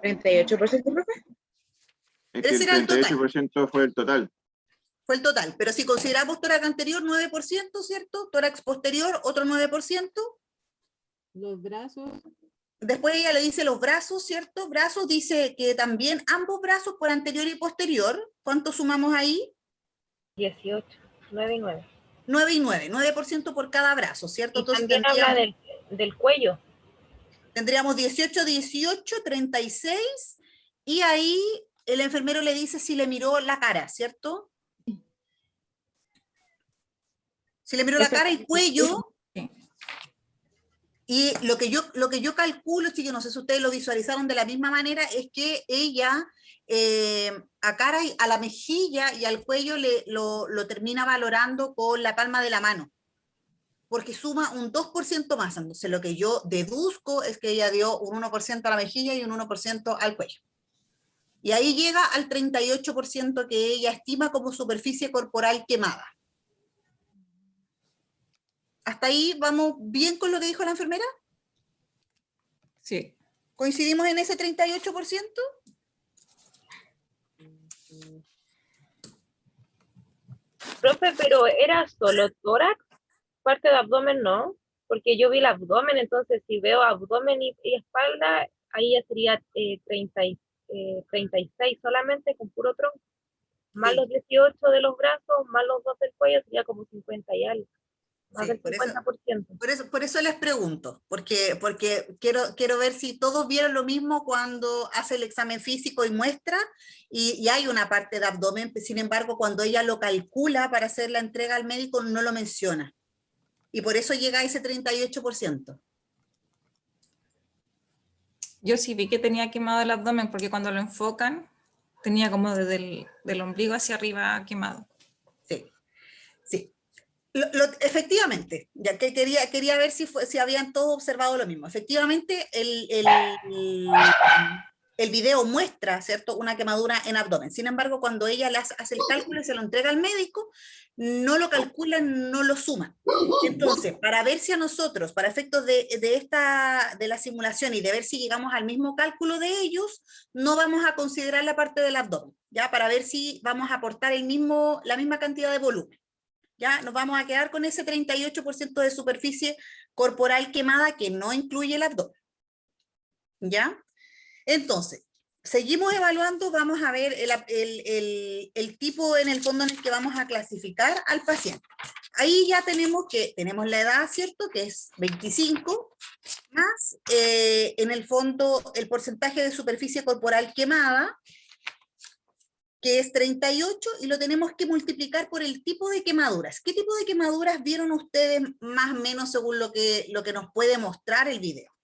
¿38%, profe? Es que Ese el era el total. 38% fue el total. Fue el total, pero si consideramos tórax anterior, 9%, ¿cierto? Tórax posterior, otro 9%. Los brazos. Después ella le dice los brazos, ¿cierto? Brazos dice que también ambos brazos por anterior y posterior. ¿Cuánto sumamos ahí? 18, 9 y 9. 9 y 9, 9% por cada brazo, ¿cierto? Y Entonces también habla del cuello. Tendríamos 18, 18, 36, y ahí el enfermero le dice si le miró la cara, ¿cierto? Si le miró la cara y cuello. Y lo que yo calculo, sí, que no sé si ustedes lo visualizaron de la misma manera, es que ella a cara, a la mejilla y al cuello lo termina valorando con la palma de la mano, porque suma un 2% más. Entonces lo que yo deduzco es que ella dio un 1% a la mejilla y un 1% al cuello. Y ahí llega al 38% que ella estima como superficie corporal quemada. ¿Hasta ahí vamos bien con lo que dijo la enfermera? Sí. ¿Coincidimos en ese 38%? Profe, pero ¿era solo tórax? Parte de abdomen no, porque yo vi el abdomen, entonces si veo abdomen y espalda, ahí ya sería 36 solamente con puro tronco. Más Sí. los 18 de los brazos, más los 2 del cuello, sería como 50 y algo. Más Sí, del 50%. por eso les pregunto, porque quiero ver si todos vieron lo mismo cuando hace el examen físico y muestra, y hay una parte de abdomen, sin embargo, cuando ella lo calcula para hacer la entrega al médico, no lo menciona. Y por eso llega a ese 38%. Yo sí vi que tenía quemado el abdomen, porque cuando lo enfocan, tenía como desde del ombligo hacia arriba quemado. Sí, sí. Efectivamente, ya que quería ver si habían todos observado lo mismo. Efectivamente, el video muestra, ¿cierto?, una quemadura en abdomen. Sin embargo, cuando ella hace el cálculo y se lo entrega al médico, no lo calculan, no lo suman. Entonces, para ver si a nosotros, para efectos de la simulación y de ver si llegamos al mismo cálculo de ellos, no vamos a considerar la parte del abdomen, ¿ya? Para ver si vamos a aportar la misma cantidad de volumen. Ya nos vamos a quedar con ese 38% de superficie corporal quemada que no incluye el abdomen. ¿Ya? Entonces, seguimos evaluando, vamos a ver el tipo en el fondo en el que vamos a clasificar al paciente. Ahí ya tenemos la edad, ¿cierto? Que es 25, más en el fondo el porcentaje de superficie corporal quemada, que es 38, y lo tenemos que multiplicar por el tipo de quemaduras. ¿Qué tipo de quemaduras vieron ustedes más o menos según lo que nos puede mostrar el video?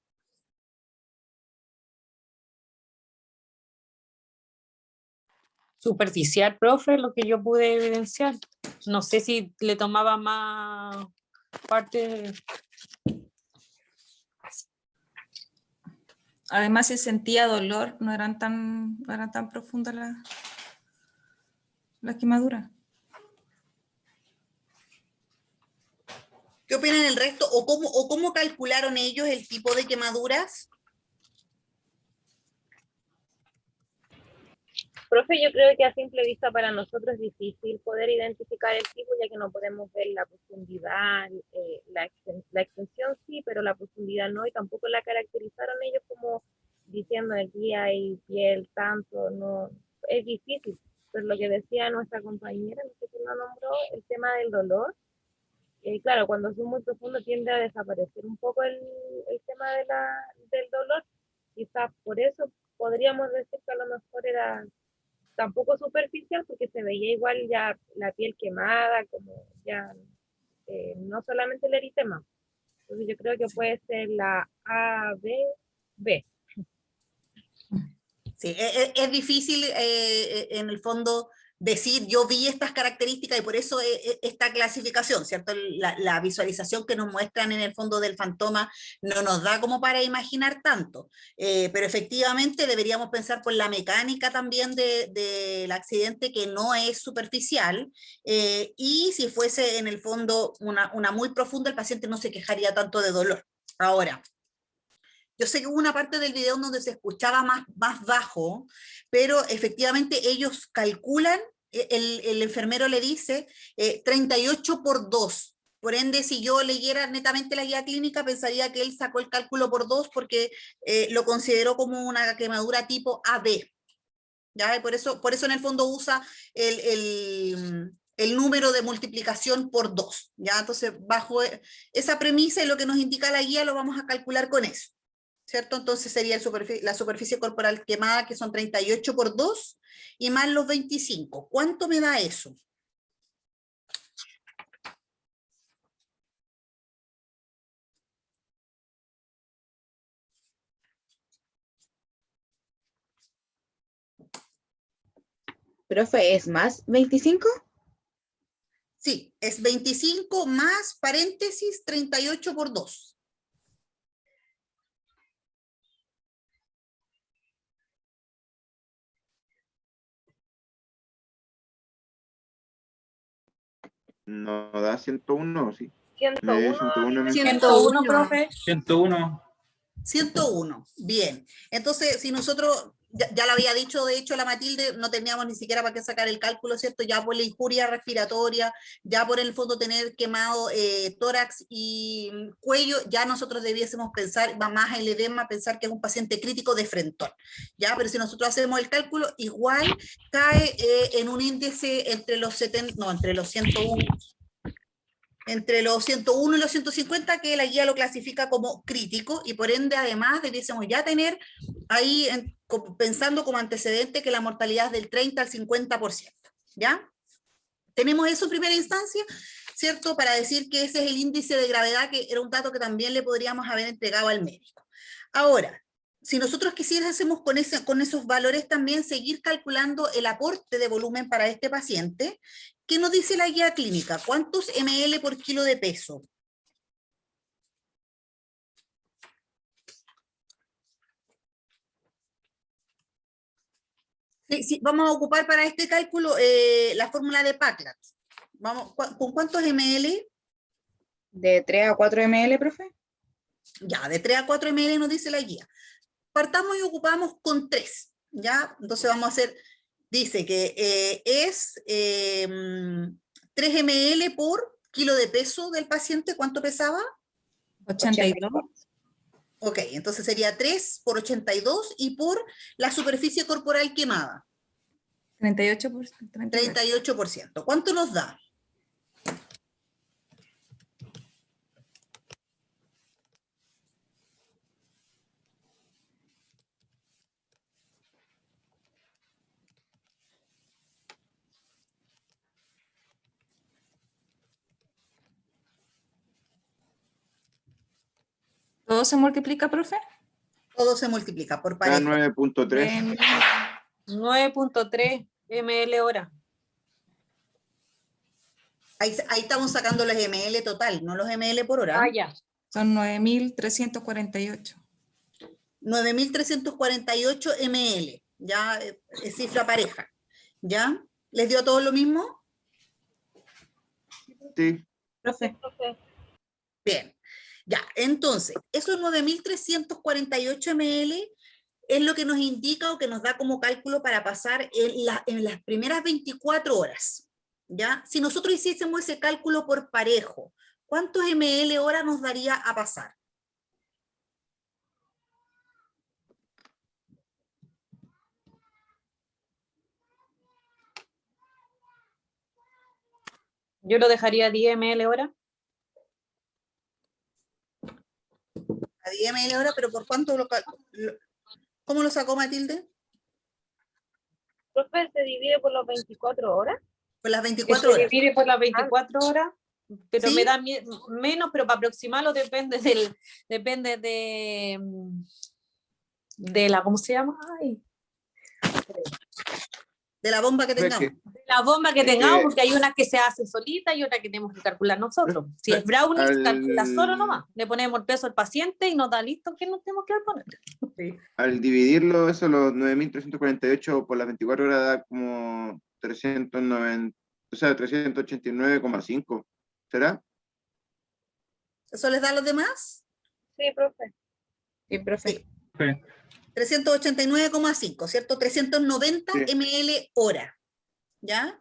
Superficial, profe, lo que yo pude evidenciar. No sé si le tomaba más parte. Además, si sentía dolor, no eran tan profundas las quemaduras. ¿Qué opinan el resto? ¿O cómo calcularon ellos el tipo de quemaduras? Profe, yo creo que a simple vista para nosotros es difícil poder identificar el tipo, ya que no podemos ver la profundidad, la extensión sí, pero la profundidad no, y tampoco la caracterizaron ellos como diciendo aquí hay piel tanto, no, es difícil. Pero lo que decía nuestra compañera, no sé quién lo nombró, el tema del dolor, claro, cuando son muy profundos tiende a desaparecer un poco el tema del dolor. Quizás por eso podríamos decir que a lo mejor era tampoco superficial, porque se veía igual ya la piel quemada, como ya no solamente el eritema. Entonces yo creo que puede ser la ABB. Sí, es difícil en el fondo decir yo vi estas características y por eso esta clasificación, ¿cierto? La visualización que nos muestran en el fondo del fantoma no nos da como para imaginar tanto, pero efectivamente deberíamos pensar por la mecánica también del accidente que no es superficial y si fuese en el fondo una muy profunda el paciente no se quejaría tanto de dolor. Ahora, yo sé que hubo una parte del video donde se escuchaba más bajo, pero efectivamente ellos calculan, el enfermero le dice 38 por 2. Por ende, si yo leyera netamente la guía clínica, pensaría que él sacó el cálculo por 2 porque lo consideró como una quemadura tipo AB. ¿Ya? Y por eso en el fondo usa el número de multiplicación por 2. ¿Ya? Entonces, bajo esa premisa y lo que nos indica la guía, lo vamos a calcular con eso. ¿Cierto? Entonces sería la superficie corporal quemada, que son 38 por 2, y más los 25. ¿Cuánto me da eso? Profe, ¿es más 25? Sí, es 25 más paréntesis 38 por 2. No da 101, sí. 101. 101 101, profe. 101. 101, bien. Entonces, si nosotros, ya lo había dicho, de hecho, la Matilde, no teníamos ni siquiera para qué sacar el cálculo, ¿cierto? Ya por la injuria respiratoria, ya por el fondo tener quemado tórax y cuello, ya nosotros debiésemos pensar, va más el edema, pensar que es un paciente crítico de frentón, ¿ya? Pero si nosotros hacemos el cálculo, igual cae en un índice entre los 70, no, entre los 101, entre los 101 y los 150, que la guía lo clasifica como crítico, y por ende además debiésemos ya tener ahí pensando como antecedente que la mortalidad es del 30 al 50%, ¿ya? Tenemos eso en primera instancia, ¿cierto? Para decir que ese es el índice de gravedad, que era un dato que también le podríamos haber entregado al médico. Ahora, si nosotros quisiésemos con esos valores también seguir calculando el aporte de volumen para este paciente, ¿qué nos dice la guía clínica? ¿Cuántos ml por kilo de peso? Sí, vamos a ocupar para este cálculo la fórmula de Paclat. ¿Con cuántos ml? ¿De 3 a 4 ml, profe? Ya, de 3 a 4 ml nos dice la guía. Partamos y ocupamos con 3, ¿ya? Entonces vamos a hacer, dice que es 3 ml por kilo de peso del paciente. ¿Cuánto pesaba? 82. Ok, entonces sería 3 por 82 y por la superficie corporal quemada. 38%. 38%. ¿Cuánto nos da? ¿Todo se multiplica, profe? Todo se multiplica por Da pareja. 9.3. 9.3 ml hora. Ahí estamos sacando los ml total, no los ml por hora. Ah, ya. Son 9.348. 9.348 ml, ya es cifra pareja. ¿Ya? ¿Les dio a todos lo mismo? Sí. Profe. Bien, ya, entonces, esos 9.348 ml es lo que nos indica o que nos da como cálculo para pasar en las primeras 24 horas, ¿ya? Si nosotros hiciésemos ese cálculo por parejo, ¿cuántos ml hora nos daría a pasar? Yo lo dejaría 10 ml hora. 10 ml hora, pero ¿por cuánto cómo lo sacó Matilde? Profe, se divide por las 24 horas. Por las Que 24 se horas. divide por las 24 horas, pero ¿Sí? me da menos, pero para aproximarlo depende de la, ¿cómo se llama? Ay. De la bomba que tengamos. De la bomba que Es tengamos, que- porque hay una que se hace solita y otra que tenemos que calcular nosotros. Si es brownie, se calcula solo nomás. Le ponemos el peso al paciente y nos da listo que nos tenemos que poner. Al dividirlo, eso, los 9.348 por las 24 horas da como 390, o sea, 389,5. ¿Será? ¿Eso les da a los demás? Sí, profe. Sí, profe. Sí. Sí. 389,5, ¿cierto? 390 Sí. ml hora, ¿ya?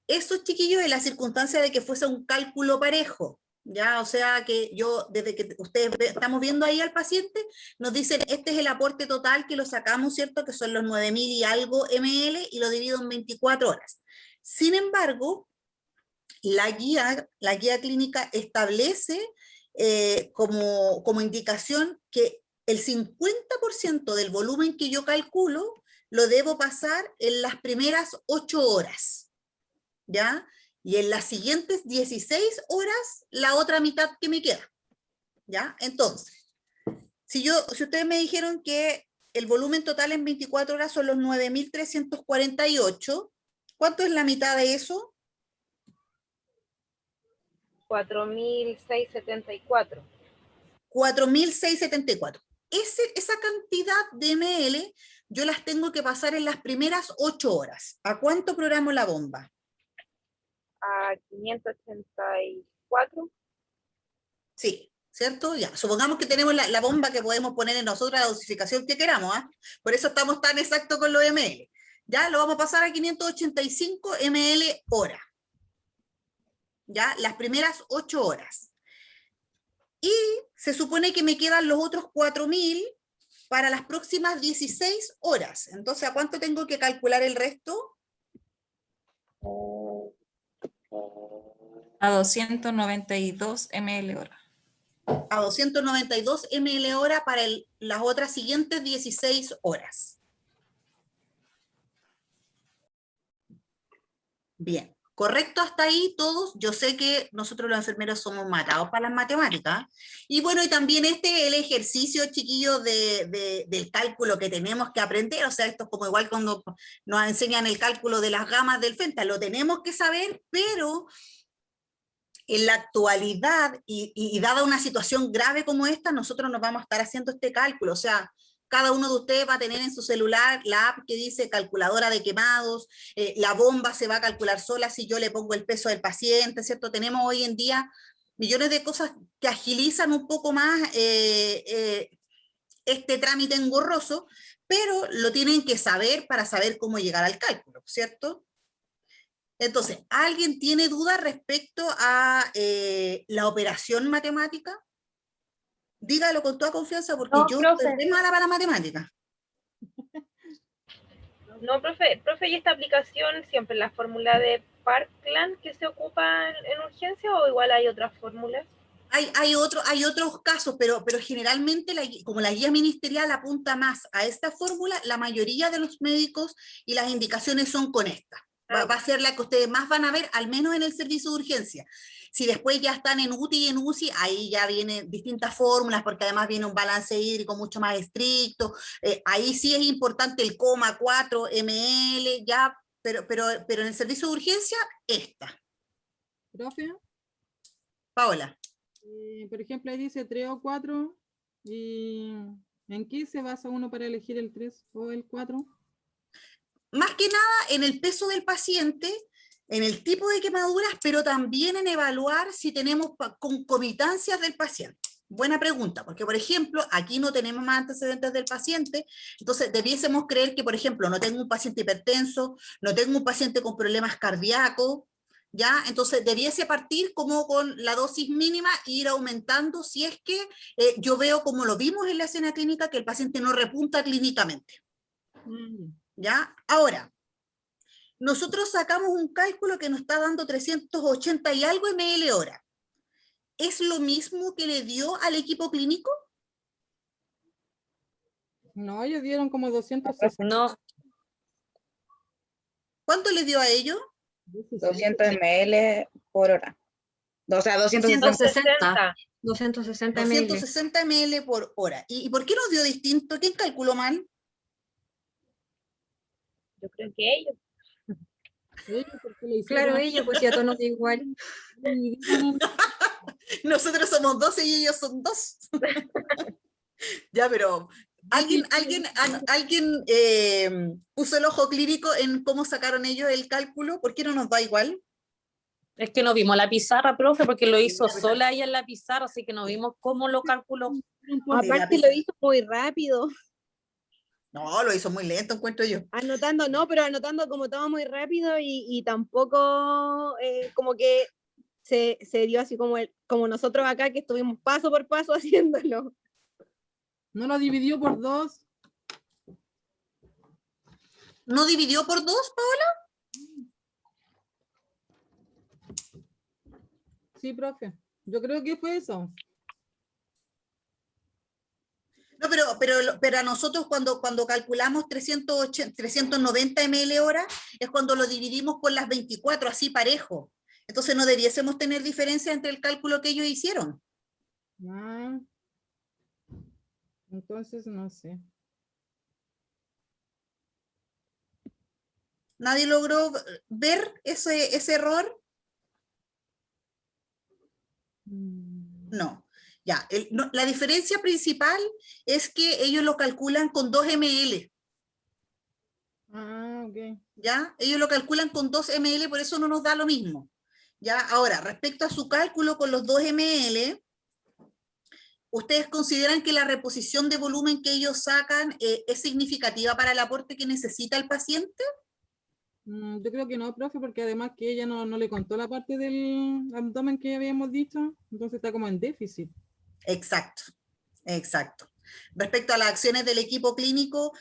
Eso, chiquillos, es la circunstancia de que fuese un cálculo parejo, ¿ya? O sea, que yo, desde que ustedes estamos viendo ahí al paciente, nos dicen, este es el aporte total que lo sacamos, ¿cierto? Que son los 9.000 y algo ml, y lo divido en 24 horas. Sin embargo, la guía clínica establece como indicación que el 50% del volumen que yo calculo lo debo pasar en las primeras 8 horas, ¿ya? Y en las siguientes 16 horas, la otra mitad que me queda, ¿ya? Entonces, si ustedes me dijeron que el volumen total en 24 horas son los 9.348, ¿cuánto es la mitad de eso? 4.674. 4.674. Esa cantidad de ml yo las tengo que pasar en las primeras 8 horas. ¿A cuánto programo la bomba? A 584. Sí, ¿cierto? Ya, supongamos que tenemos la bomba que podemos poner en nosotros la dosificación que queramos, ¿ah? Por eso estamos tan exactos con los ml. Ya, lo vamos a pasar a 585 ml hora. Ya, las primeras 8 horas. Y se supone que me quedan los otros 4.000 para las próximas 16 horas. Entonces, ¿a cuánto tengo que calcular el resto? A 292 ml hora. A 292 ml hora para las otras siguientes 16 horas. Bien. ¿Correcto hasta ahí todos? Yo sé que nosotros los enfermeros somos matados para las matemáticas. Y bueno, y también el ejercicio, chiquillos, del cálculo que tenemos que aprender. O sea, esto es como igual cuando nos enseñan el cálculo de las gamas del Fenta. Lo tenemos que saber, pero en la actualidad, y dada una situación grave como esta, nosotros nos vamos a estar haciendo este cálculo. O sea, cada uno de ustedes va a tener en su celular la app que dice calculadora de quemados, la bomba se va a calcular sola si yo le pongo el peso del paciente, ¿cierto? Tenemos hoy en día millones de cosas que agilizan un poco más este trámite engorroso, pero lo tienen que saber para saber cómo llegar al cálculo, ¿cierto? Entonces, ¿alguien tiene dudas respecto a la operación matemática? Dígalo con toda confianza porque No, yo profe. soy mala para la matemática. No, profe, ¿y esta aplicación siempre la fórmula de Parkland que se ocupa en urgencia o igual hay otras fórmulas? Hay otros casos, pero generalmente, como la guía ministerial apunta más a esta fórmula, la mayoría de los médicos y las indicaciones son con esta. Va a ser la que ustedes más van a ver, al menos en el servicio de urgencia. Si después ya están en UTI y en UCI, ahí ya vienen distintas fórmulas, porque además viene un balance hídrico mucho más estricto. Ahí sí es importante el 0,4 ml, ya, pero en el servicio de urgencia, esta. Profe, Paola. por ejemplo, ahí dice 3 o 4, ¿y en qué se basa uno para elegir el 3 o el 4? Más que nada en el peso del paciente, en el tipo de quemaduras, pero también en evaluar si tenemos concomitancias del paciente. Buena pregunta, porque por ejemplo, aquí no tenemos más antecedentes del paciente, entonces debiésemos creer que, por ejemplo, no tengo un paciente hipertenso, no tengo un paciente con problemas cardíacos, ¿ya? Entonces debiese partir como con la dosis mínima e ir aumentando si es que yo veo, como lo vimos en la escena clínica, que el paciente no repunta clínicamente. ¿Ya? Ahora, nosotros sacamos un cálculo que nos está dando 380 y algo ml hora. ¿Es lo mismo que le dio al equipo clínico? No, ellos dieron como 260. No, ¿Cuánto les dio a ellos? 200 ml por hora. O sea, 260. 260 ml. 260 ml por hora. ¿Y por qué nos dio distinto? ¿Quién calculó mal? Yo creo que ellos. Porque le hicieron- Claro, ellos, pues si a todos nos da igual. Nosotros somos 12 y ellos son 2. Ya, pero ¿alguien puso el ojo clínico en cómo sacaron ellos el cálculo? ¿Por qué no nos da igual? es que no vimos la pizarra, profe, porque lo hizo sola ella en la pizarra, así que no vimos cómo lo calculó. Aparte lo hizo muy rápido. No, lo hizo muy lento, encuentro yo. Anotando, no, pero anotando como todo muy rápido y tampoco como que se dio así como nosotros acá que estuvimos paso por paso haciéndolo. No lo dividió por 2. ¿No dividió por 2, Paola? Sí, profe. Yo creo que fue eso. No, pero a nosotros cuando calculamos 390 ml hora es cuando lo dividimos por las 24, así parejo. Entonces no debiésemos tener diferencia entre el cálculo que ellos hicieron. Ah. Entonces, no sé. ¿Nadie logró ver ese error? No. Ya, la diferencia principal es que ellos lo calculan con 2 ml. Ah, ok. ¿Ya? Ellos lo calculan con 2 ml, por eso no nos da lo mismo. ¿Ya? Ahora, respecto a su cálculo con los 2 ml, ¿ustedes consideran que la reposición de volumen que ellos sacan es significativa para el aporte que necesita el paciente? Yo creo que no, profe, porque además que ella no le contó la parte del abdomen que habíamos dicho, entonces está como en déficit. Exacto, exacto. Respecto a las acciones del equipo clínico,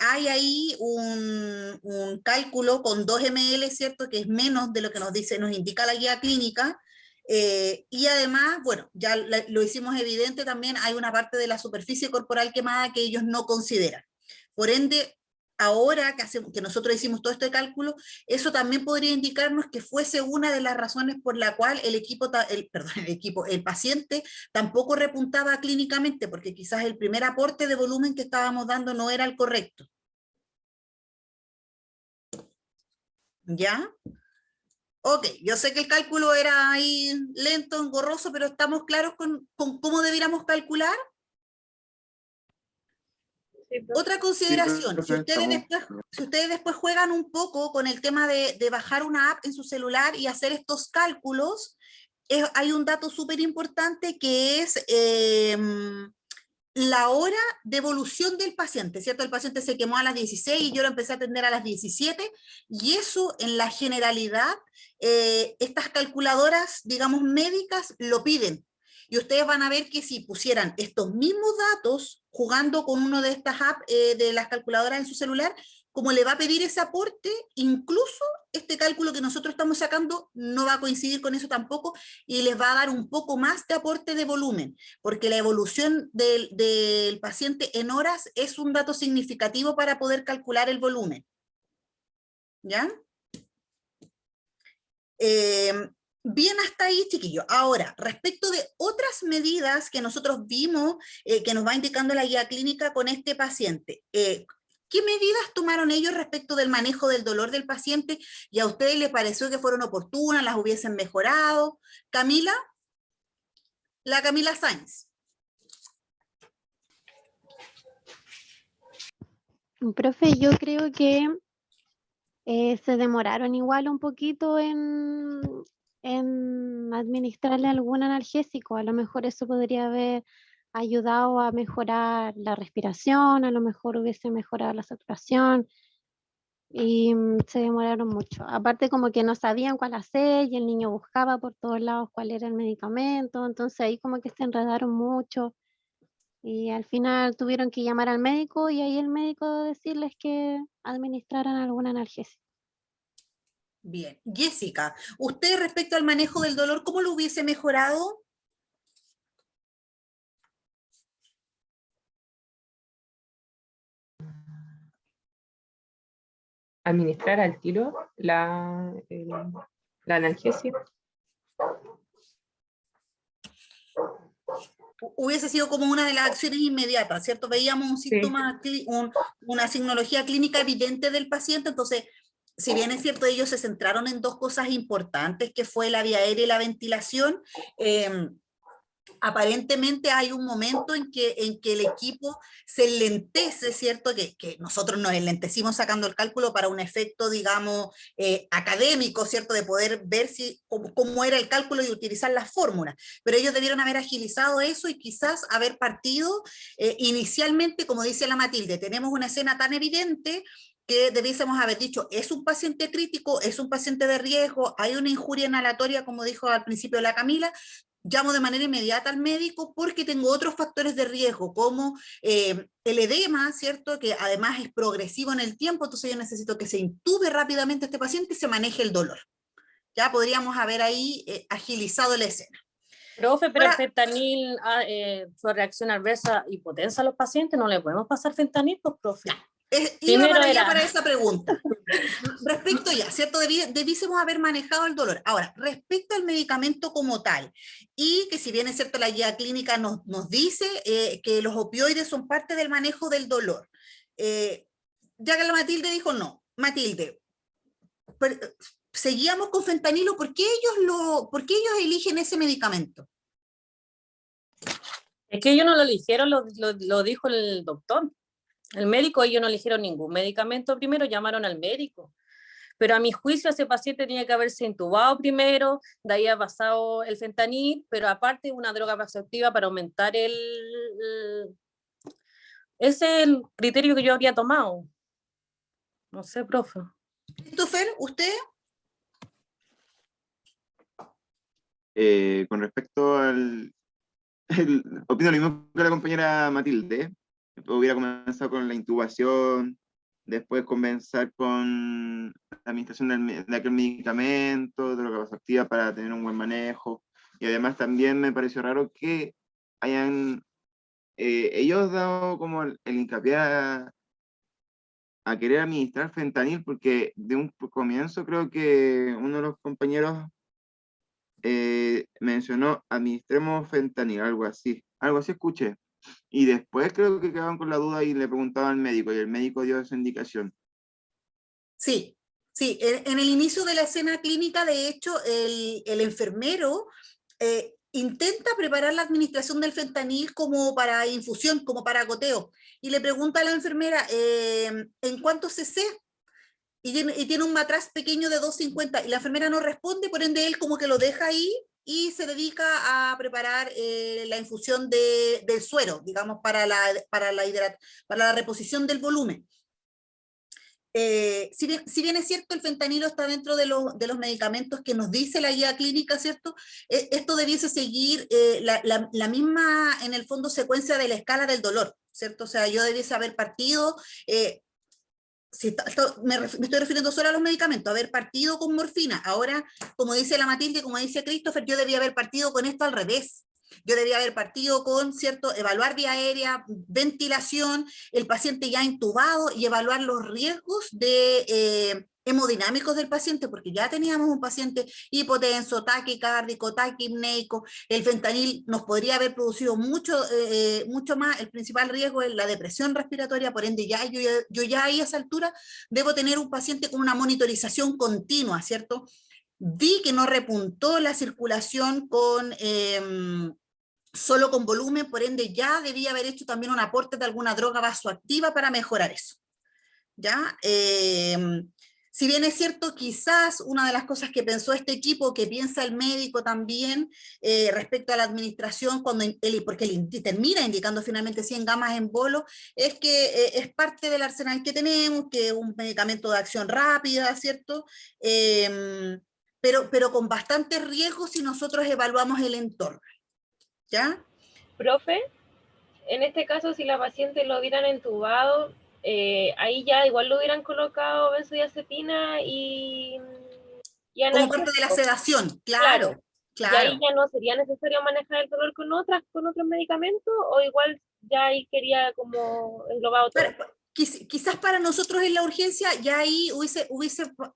hay ahí un cálculo con 2 ml, ¿cierto? Que es menos de lo que nos indica la guía clínica. Y además, bueno, ya lo hicimos evidente también, hay una parte de la superficie corporal quemada que ellos no consideran. Por ende, ahora que nosotros hicimos todo este cálculo, eso también podría indicarnos que fuese una de las razones por la cual el paciente tampoco repuntaba clínicamente, porque quizás el primer aporte de volumen que estábamos dando no era el correcto. ¿Ya? Ok, yo sé que el cálculo era ahí lento, engorroso, pero ¿estamos claros con cómo debiéramos calcular? Otra consideración, si ustedes después juegan un poco con el tema de bajar una app en su celular y hacer estos cálculos, hay un dato súper importante que es la hora de evolución del paciente, ¿cierto? El paciente se quemó a las 16 y yo lo empecé a atender a las 17, y eso en la generalidad, estas calculadoras, digamos, médicas lo piden. Y ustedes van a ver que si pusieran estos mismos datos jugando con una de estas apps de las calculadoras en su celular, como le va a pedir ese aporte, incluso este cálculo que nosotros estamos sacando no va a coincidir con eso tampoco, y les va a dar un poco más de aporte de volumen, porque la evolución del paciente en horas es un dato significativo para poder calcular el volumen. ¿Ya? Bien hasta ahí, chiquillos. Ahora, respecto de otras medidas que nosotros vimos, que nos va indicando la guía clínica con este paciente, ¿qué medidas tomaron ellos respecto del manejo del dolor del paciente? ¿Y a ustedes les pareció que fueron oportunas, las hubiesen mejorado? Camila, la Camila Sáenz. Profe, yo creo que se demoraron igual un poquito en administrarle algún analgésico. A lo mejor eso podría haber ayudado a mejorar la respiración, a lo mejor hubiese mejorado la saturación, y se demoraron mucho. Aparte como que no sabían cuál hacer y el niño buscaba por todos lados cuál era el medicamento, entonces ahí como que se enredaron mucho y al final tuvieron que llamar al médico y ahí el médico decirles que administraran algún analgésico. Bien. Jessica, ¿usted respecto al manejo del dolor, cómo lo hubiese mejorado? administrar al tiro la analgesia. Hubiese sido como una de las acciones inmediatas, ¿cierto? Veíamos un síntoma, una signología clínica evidente del paciente, entonces, si bien es cierto, ellos se centraron en dos cosas importantes, que fue la vía aérea y la ventilación, aparentemente hay un momento en que el equipo se enlentece, ¿cierto? Que nosotros nos enlentecimos sacando el cálculo para un efecto, digamos, académico, ¿cierto? De poder ver cómo era el cálculo y utilizar las fórmulas. Pero ellos debieron haber agilizado eso y quizás haber partido inicialmente, como dice la Matilde, tenemos una escena tan evidente que debiésemos haber dicho, es un paciente crítico, es un paciente de riesgo, hay una injuria inhalatoria, como dijo al principio la Camila, llamo de manera inmediata al médico porque tengo otros factores de riesgo, como el edema, ¿cierto? Que además es progresivo en el tiempo, entonces yo necesito que se intube rápidamente a este paciente y se maneje el dolor. Ya podríamos haber ahí agilizado la escena. Profe, pero el fentanil, su reacción adversa hipotensa a los pacientes, ¿no le podemos pasar fentanil, pues, profe? Iba para esa pregunta. Respecto ya, ¿cierto? Debiésemos haber manejado el dolor. Ahora, respecto al medicamento como tal, y que si bien es cierto la guía clínica nos dice que los opioides son parte del manejo del dolor, ya que la Matilde dijo no. Matilde, seguíamos con fentanilo, ¿por qué ellos eligen ese medicamento? Es que ellos no lo eligieron, lo dijo el doctor. El médico, ellos no eligieron ningún medicamento primero, llamaron al médico. Pero a mi juicio ese paciente tenía que haberse intubado primero, de ahí ha pasado el fentanil, pero aparte una droga vasoactiva para aumentar ese es el criterio que yo habría tomado. No sé, profe. Christopher, ¿usted? Con respecto opino lo mismo que la compañera Matilde. Hubiera comenzado con la intubación, después comenzar con la administración de aquel medicamento, de droga vasoactiva para tener un buen manejo. Y además también me pareció raro que hayan ellos dado como el hincapié a querer administrar fentanil, porque de un comienzo creo que uno de los compañeros mencionó administremos fentanil, algo así escuché. Y después creo que quedaban con la duda y le preguntaban al médico, y el médico dio esa indicación. Sí, en el inicio de la escena clínica, de hecho, el enfermero intenta preparar la administración del fentanil como para infusión, como para goteo, y le pregunta a la enfermera, ¿en cuántos cc? Y tiene un matraz pequeño de 250, y la enfermera no responde, por ende él como que lo deja ahí, y se dedica a preparar la infusión del suero, digamos, para la reposición del volumen. Si bien es cierto, el fentanilo está dentro de los medicamentos que nos dice la guía clínica, ¿cierto? Esto debiese seguir la misma, en el fondo, secuencia de la escala del dolor, ¿cierto? O sea, yo debiese haber partido... me estoy refiriendo solo a los medicamentos, haber partido con morfina. Ahora, como dice la Matilde, como dice Christopher, yo debía haber partido con esto al revés. Yo debía haber partido con, ¿cierto?, evaluar vía aérea, ventilación, el paciente ya intubado, y evaluar los riesgos hemodinámicos del paciente, porque ya teníamos un paciente hipotenso, taquicárdico, taquipneico. El fentanil nos podría haber producido mucho más. El principal riesgo es la depresión respiratoria, por ende yo ya ahí a esa altura debo tener un paciente con una monitorización continua, ¿cierto? Vi que no repuntó la circulación solo con volumen, por ende ya debía haber hecho también un aporte de alguna droga vasoactiva para mejorar eso. ¿Ya? Si bien es cierto, quizás una de las cosas que pensó este equipo, que piensa el médico también, respecto a la administración, porque él termina indicando finalmente 100 gamas en bolo, es que es parte del arsenal que tenemos, que es un medicamento de acción rápida, ¿cierto? Pero con bastantes riesgos si nosotros evaluamos el entorno. ¿Ya? Profe, en este caso, si la paciente lo hubieran entubado, ahí ya igual lo hubieran colocado benzodiazepina y como parte de la sedación, claro. ¿Y ahí ya no sería necesario manejar el dolor con otros medicamentos, o igual ya ahí quería como englobado todo? quizás para nosotros en la urgencia ya ahí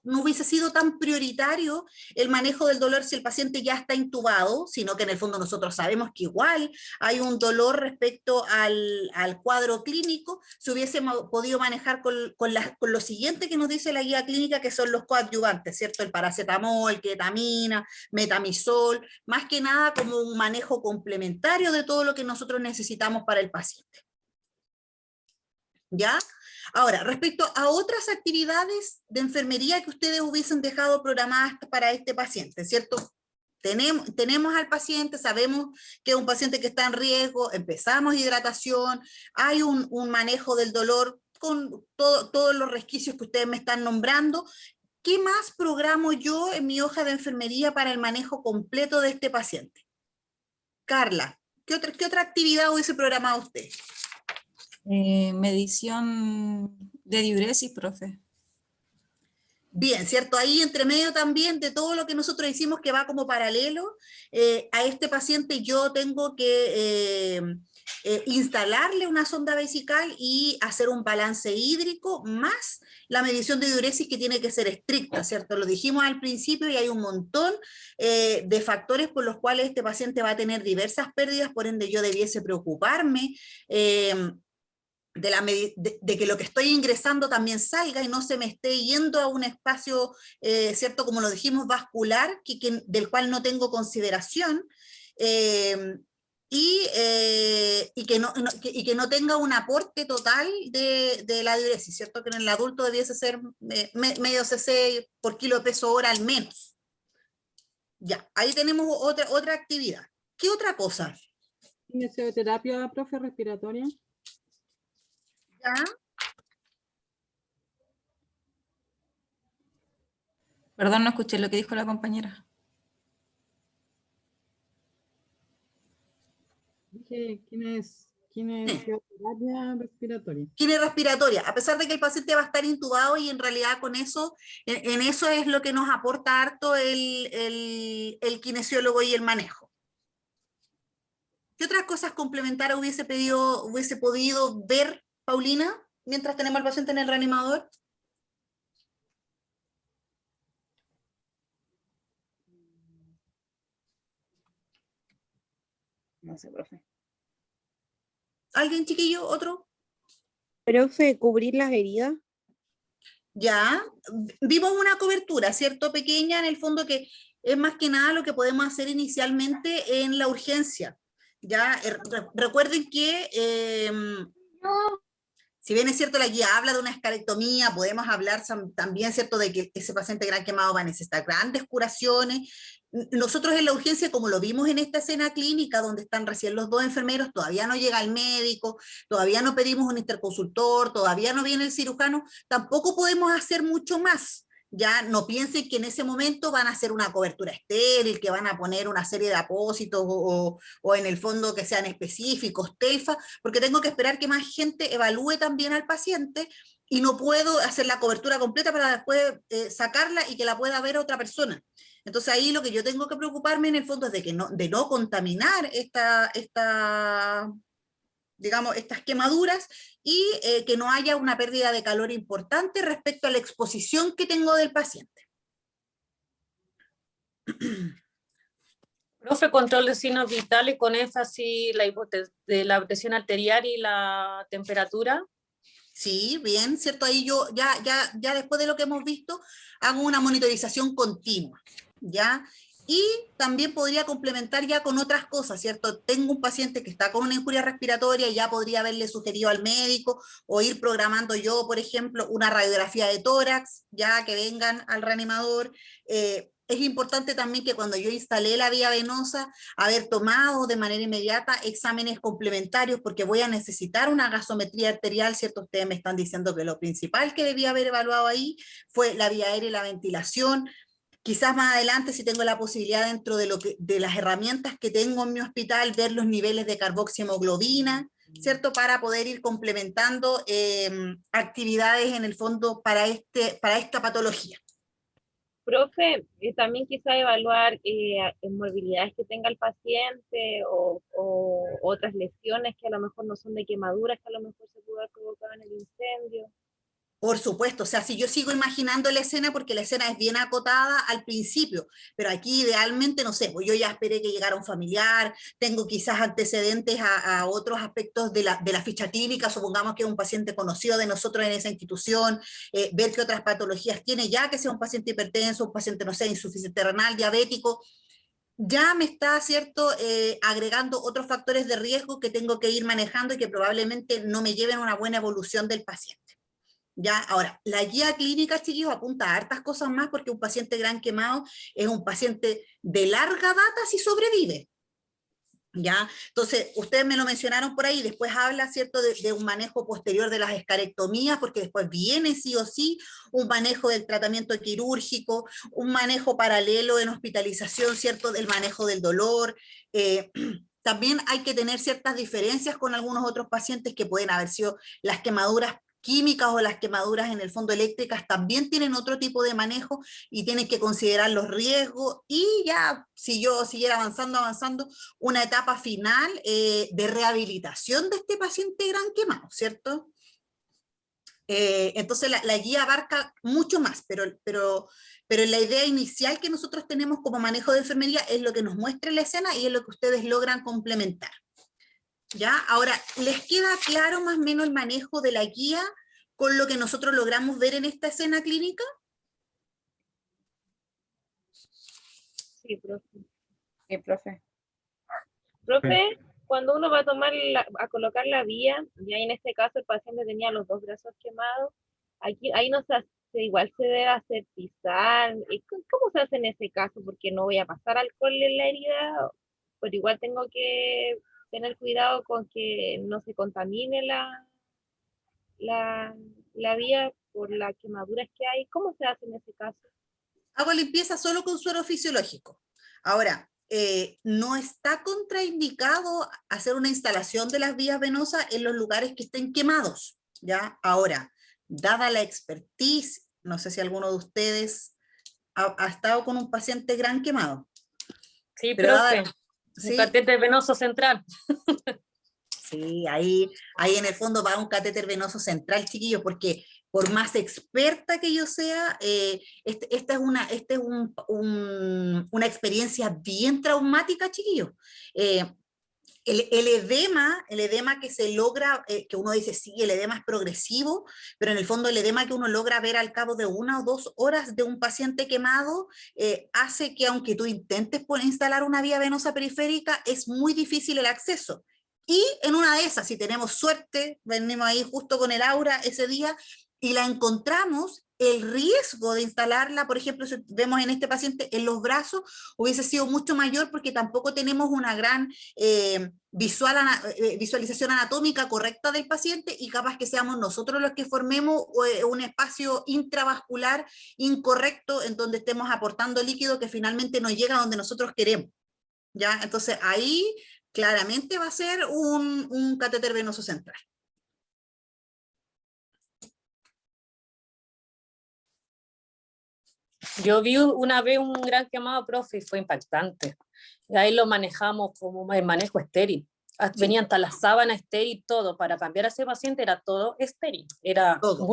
no hubiese sido tan prioritario el manejo del dolor si el paciente ya está intubado, sino que en el fondo nosotros sabemos que igual hay un dolor respecto al cuadro clínico, se hubiese podido manejar con lo siguiente que nos dice la guía clínica, que son los coadyuvantes, ¿cierto? El paracetamol, ketamina, metamizol, más que nada como un manejo complementario de todo lo que nosotros necesitamos para el paciente. ¿Ya? Ahora, respecto a otras actividades de enfermería que ustedes hubiesen dejado programadas para este paciente, ¿cierto? Tenemos al paciente, sabemos que es un paciente que está en riesgo, empezamos hidratación, hay un manejo del dolor con todos los resquicios que ustedes me están nombrando. ¿Qué más programo yo en mi hoja de enfermería para el manejo completo de este paciente? Carla, ¿qué otra actividad hubiese programado usted? Medición de diuresis, profe. Bien, ¿cierto? Ahí entre medio también de todo lo que nosotros hicimos que va como paralelo, a este paciente yo tengo que instalarle una sonda vesical y hacer un balance hídrico, más la medición de diuresis que tiene que ser estricta, ¿cierto? Lo dijimos al principio y hay un montón de factores por los cuales este paciente va a tener diversas pérdidas, por ende yo debiese preocuparme de que lo que estoy ingresando también salga y no se me esté yendo a un espacio, ¿cierto? Como lo dijimos, vascular, del cual no tengo consideración, y que no tenga un aporte total de la diuresis, ¿cierto? Que en el adulto debiese ser medio cc por kilo de peso hora al menos. Ya, ahí tenemos otra actividad. ¿Qué otra cosa? Fisioterapia, profe, respiratoria. ¿Ya? Perdón, no escuché lo que dijo la compañera. Kinesioterapia respiratoria. Respiratoria, a pesar de que el paciente va a estar intubado y en realidad con eso, en eso es lo que nos aporta harto el kinesiólogo y el manejo. ¿Qué otras cosas complementarias hubiese podido ver, Paulina, mientras tenemos al paciente en el reanimador? No sé, profe. ¿Alguien, chiquillo? ¿Otro? Profe, ¿cubrir las heridas? Ya, vimos una cobertura, ¿cierto? Pequeña, en el fondo, que es más que nada lo que podemos hacer inicialmente en la urgencia. Ya, recuerden que si bien es cierto la guía habla de una escalectomía, podemos hablar también, ¿cierto?, de que ese paciente gran quemado va a necesitar grandes curaciones. Nosotros en la urgencia, como lo vimos en esta escena clínica, donde están recién los dos enfermeros, todavía no llega el médico, todavía no pedimos un interconsultor, todavía no viene el cirujano, tampoco podemos hacer mucho más. Ya no piensen que en ese momento van a hacer una cobertura estéril, que van a poner una serie de apósitos o en el fondo que sean específicos, TELFA, porque tengo que esperar que más gente evalúe también al paciente y no puedo hacer la cobertura completa para después sacarla y que la pueda ver otra persona. Entonces ahí lo que yo tengo que preocuparme en el fondo es de no contaminar digamos, estas quemaduras y que no haya una pérdida de calor importante respecto a la exposición que tengo del paciente. Profe, control de signos vitales con énfasis de la presión arterial y la temperatura. Sí, bien, ¿cierto? Ahí yo ya después de lo que hemos visto, hago una monitorización continua, ¿ya? Y también podría complementar ya con otras cosas, ¿cierto? Tengo un paciente que está con una injuria respiratoria y ya podría haberle sugerido al médico o ir programando yo, por ejemplo, una radiografía de tórax, ya que vengan al reanimador. Es importante también que cuando yo instalé la vía venosa, haber tomado de manera inmediata exámenes complementarios, porque voy a necesitar una gasometría arterial, ¿cierto? Ustedes me están diciendo que lo principal que debía haber evaluado ahí fue la vía aérea y la ventilación. Quizás más adelante, si tengo la posibilidad dentro de las herramientas que tengo en mi hospital, ver los niveles de carboxihemoglobina, ¿cierto? Para poder ir complementando actividades en el fondo para esta patología. Profe, también quizá evaluar morbilidades que tenga el paciente o otras lesiones que a lo mejor no son de quemaduras, que a lo mejor se pudo haber provocado en el incendio. Por supuesto, o sea, si yo sigo imaginando la escena, porque la escena es bien acotada al principio, pero aquí idealmente, no sé, pues yo ya esperé que llegara un familiar, tengo quizás antecedentes a otros aspectos de la ficha clínica, supongamos que es un paciente conocido de nosotros en esa institución, ver qué otras patologías tiene, ya que sea un paciente hipertenso, un paciente, no sé, insuficiente renal, diabético, ya me está, ¿cierto?, agregando otros factores de riesgo que tengo que ir manejando y que probablemente no me lleven a una buena evolución del paciente. Ya, ahora, la guía clínica, chiquillos, apunta a hartas cosas más porque un paciente gran quemado es un paciente de larga data si sobrevive. ¿Ya? Entonces, ustedes me lo mencionaron por ahí, después habla, ¿cierto?, de un manejo posterior de las escarectomías, porque después viene sí o sí un manejo del tratamiento quirúrgico, un manejo paralelo en hospitalización, ¿cierto?, del manejo del dolor. También hay que tener ciertas diferencias con algunos otros pacientes que pueden haber sido las quemaduras químicas o las quemaduras en el fondo eléctricas, también tienen otro tipo de manejo y tienen que considerar los riesgos y ya, si yo siguiera avanzando, una etapa final de rehabilitación de este paciente gran quemado, ¿cierto? Entonces la guía abarca mucho más, pero la idea inicial que nosotros tenemos como manejo de enfermería es lo que nos muestra la escena y es lo que ustedes logran complementar. ¿Ya? Ahora, ¿les queda claro más o menos el manejo de la guía con lo que nosotros logramos ver en esta escena clínica? Sí, profe. Sí, profe. Profe, cuando uno va a a colocar la vía, ya en este caso el paciente tenía los dos brazos quemados, ahí no se hace, igual se debe aseptizar. ¿Cómo se hace en ese caso? Porque no voy a pasar alcohol en la herida, pero igual tengo que tener cuidado con que no se contamine la vía por las quemaduras que hay. ¿Cómo se hace en ese caso? Hago limpieza solo con suero fisiológico. Ahora, no está contraindicado hacer una instalación de las vías venosas en los lugares que estén quemados, ¿ya? Ahora, dada la expertise, no sé si alguno de ustedes ha estado con un paciente gran quemado. Sí, pero profe. ¿sí? Un catéter venoso central. Sí, ahí en el fondo va un catéter venoso central, chiquillos, porque por más experta que yo sea, esta es una experiencia bien traumática, chiquillos. El edema que se logra, que uno dice, sí, el edema es progresivo, pero en el fondo el edema que uno logra ver al cabo de 1 o 2 horas de un paciente quemado, hace que aunque tú intentes instalar una vía venosa periférica, es muy difícil el acceso. Y en una de esas, si tenemos suerte, venimos ahí justo con el aura ese día, y la encontramos, el riesgo de instalarla, por ejemplo, si vemos en este paciente en los brazos, hubiese sido mucho mayor porque tampoco tenemos una gran visualización anatómica correcta del paciente y capaz que seamos nosotros los que formemos un espacio intravascular incorrecto en donde estemos aportando líquido que finalmente no llega a donde nosotros queremos. ¿Ya? Entonces ahí claramente va a ser un catéter venoso central. Yo vi una vez un gran quemado, profe, y fue impactante. Y ahí lo manejamos como el manejo estéril. Venían hasta la sábana estéril, todo. Para cambiar a ese paciente era todo estéril. Era todo.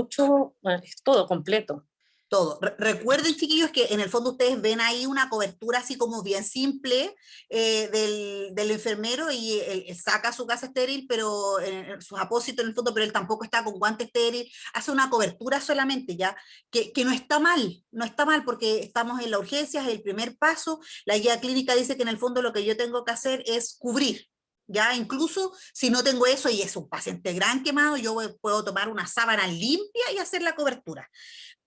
Todo completo. Todo. Recuerden, chiquillos, que en el fondo ustedes ven ahí una cobertura así como bien simple del enfermero y él saca su gasa estéril, pero sus apósitos en el fondo, pero él tampoco está con guante estéril, hace una cobertura solamente, ya, que no está mal, no está mal porque estamos en la urgencia, es el primer paso. La guía clínica dice que en el fondo lo que yo tengo que hacer es cubrir. Ya, incluso si no tengo eso y es un paciente gran quemado, yo puedo tomar una sábana limpia y hacer la cobertura.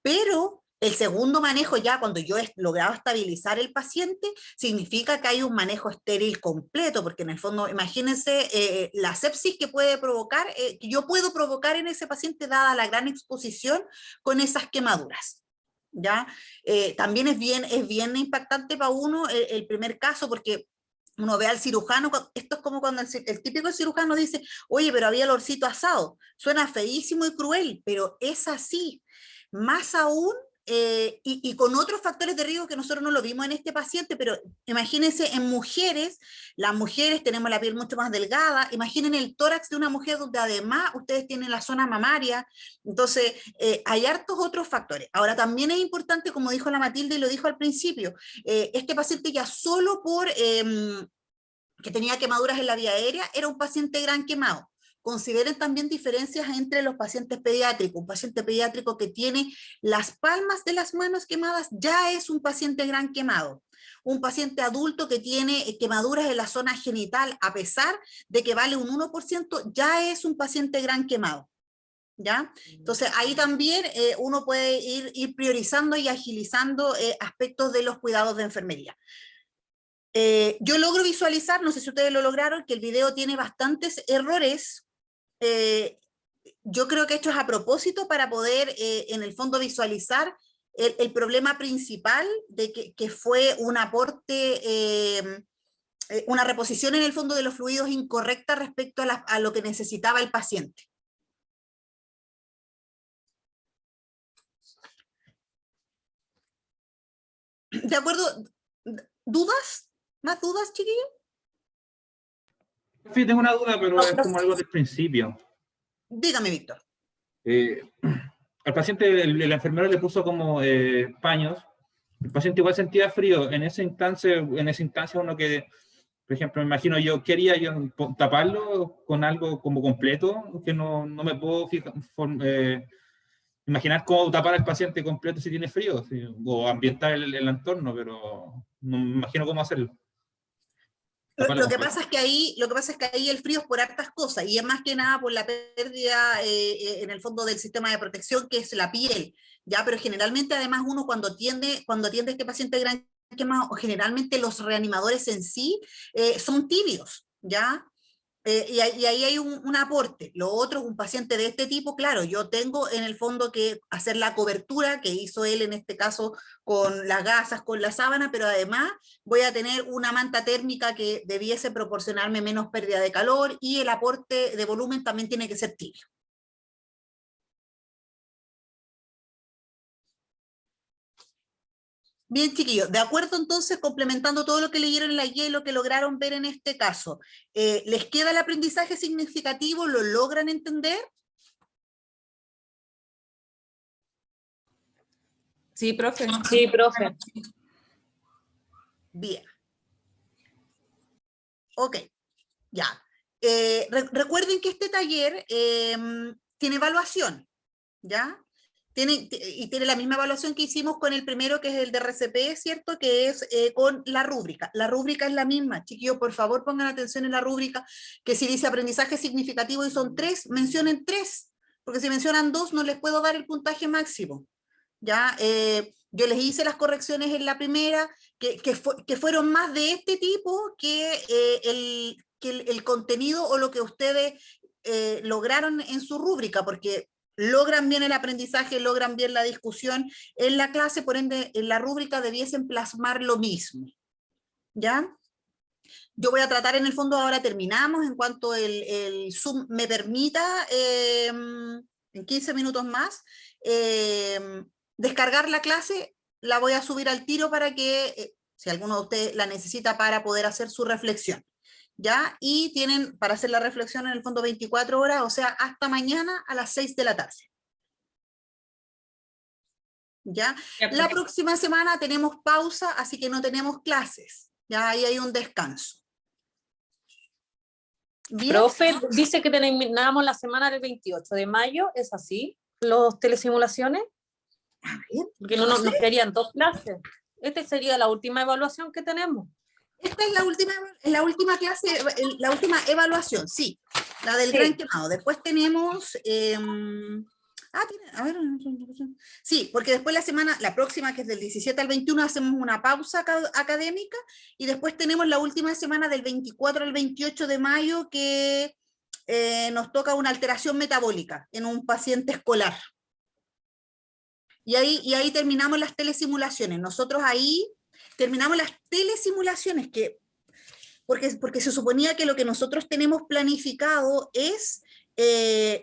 Pero el segundo manejo, ya cuando yo he logrado estabilizar el paciente, significa que hay un manejo estéril completo, porque en el fondo, imagínense la sepsis que puede provocar, que yo puedo provocar en ese paciente dada la gran exposición con esas quemaduras. ¿Ya? También es bien impactante para uno el primer caso, porque uno ve al cirujano, esto es como cuando el típico cirujano dice, oye, pero había olorcito asado, suena feísimo y cruel, pero es así. Más aún y con otros factores de riesgo que nosotros no lo vimos en este paciente, pero imagínense en mujeres, las mujeres tenemos la piel mucho más delgada, imaginen el tórax de una mujer donde además ustedes tienen la zona mamaria, entonces hay hartos otros factores. Ahora también es importante, como dijo la Matilde y lo dijo al principio, este paciente ya solo por que tenía quemaduras en la vía aérea, era un paciente gran quemado. Consideren también diferencias entre los pacientes pediátricos. Un paciente pediátrico que tiene las palmas de las manos quemadas ya es un paciente gran quemado. Un paciente adulto que tiene quemaduras en la zona genital, a pesar de que vale un 1%, ya es un paciente gran quemado. ¿Ya? Entonces ahí también uno puede ir priorizando y agilizando aspectos de los cuidados de enfermería. Yo logro visualizar, no sé si ustedes lo lograron, que el video tiene bastantes errores. Yo creo que esto es a propósito para poder en el fondo visualizar el problema principal de que fue un aporte, una reposición en el fondo de los fluidos incorrecta respecto a lo que necesitaba el paciente. ¿De acuerdo? ¿Dudas? ¿Más dudas, chiquillos? Sí, tengo una duda, pero es como algo del principio. Dígame, Víctor. Al paciente, el enfermero le puso como paños. El paciente igual sentía frío. En esa instancia uno que, por ejemplo, me imagino yo, quería yo taparlo con algo como completo, que no me puedo imaginar cómo tapar al paciente completo si tiene frío, o ambientar el entorno, pero no me imagino cómo hacerlo. Lo que pasa es que ahí el frío es por hartas cosas, y es más que nada por la pérdida en el fondo del sistema de protección, que es la piel, ¿ya? Pero generalmente además uno cuando atiende a este paciente gran quemado, generalmente los reanimadores en sí son tibios, ¿ya? Y ahí hay un aporte. Lo otro, un paciente de este tipo, claro, yo tengo en el fondo que hacer la cobertura que hizo él en este caso con las gasas, con la sábana, pero además voy a tener una manta térmica que debiese proporcionarme menos pérdida de calor, y el aporte de volumen también tiene que ser tibio. Bien, chiquillos, de acuerdo entonces, complementando todo lo que leyeron en la guía y lo que lograron ver en este caso, ¿les queda el aprendizaje significativo? ¿Lo logran entender? Sí, profe. Sí, profe. Bien. Ok, ya. Recuerden que este taller tiene evaluación, ¿ya? Tiene la misma evaluación que hicimos con el primero, que es el de RCP, ¿cierto? Que es con la rúbrica. La rúbrica es la misma. Chiquillos, por favor, pongan atención en la rúbrica, que si dice aprendizaje significativo y son 3, mencionen 3, porque si mencionan 2 no les puedo dar el puntaje máximo. ¿Ya? Yo les hice las correcciones en la primera, que fueron más de este tipo que el contenido o lo que ustedes lograron en su rúbrica, porque logran bien el aprendizaje, logran bien la discusión en la clase, por ende en la rúbrica debiesen plasmar lo mismo, ¿ya? Yo voy a tratar en el fondo, ahora terminamos, en cuanto el Zoom me permita, en 15 minutos más, descargar la clase, la voy a subir al tiro para que, si alguno de ustedes la necesita para poder hacer su reflexión. ¿Ya? Y tienen para hacer la reflexión en el fondo 24 horas, o sea, hasta mañana a las 6 de la tarde. ¿Ya? La próxima semana tenemos pausa, así que no tenemos clases. Ya ahí hay un descanso. ¿Bien? Profe, dice que terminamos la semana del 28 de mayo, ¿es así? ¿Los telesimulaciones? A ver, porque no nos quedarían 2 clases. Esta sería la última evaluación que tenemos. Esta es la última clase, la última evaluación, sí, la del gran quemado. Después tenemos, a ver, sí, porque después la próxima, que es del 17 al 21, hacemos una pausa académica, y después tenemos la última semana del 24 al 28 de mayo, que nos toca una alteración metabólica en un paciente escolar. Y ahí terminamos las telesimulaciones. Nosotros ahí terminamos las telesimulaciones, porque se suponía que lo que nosotros tenemos planificado es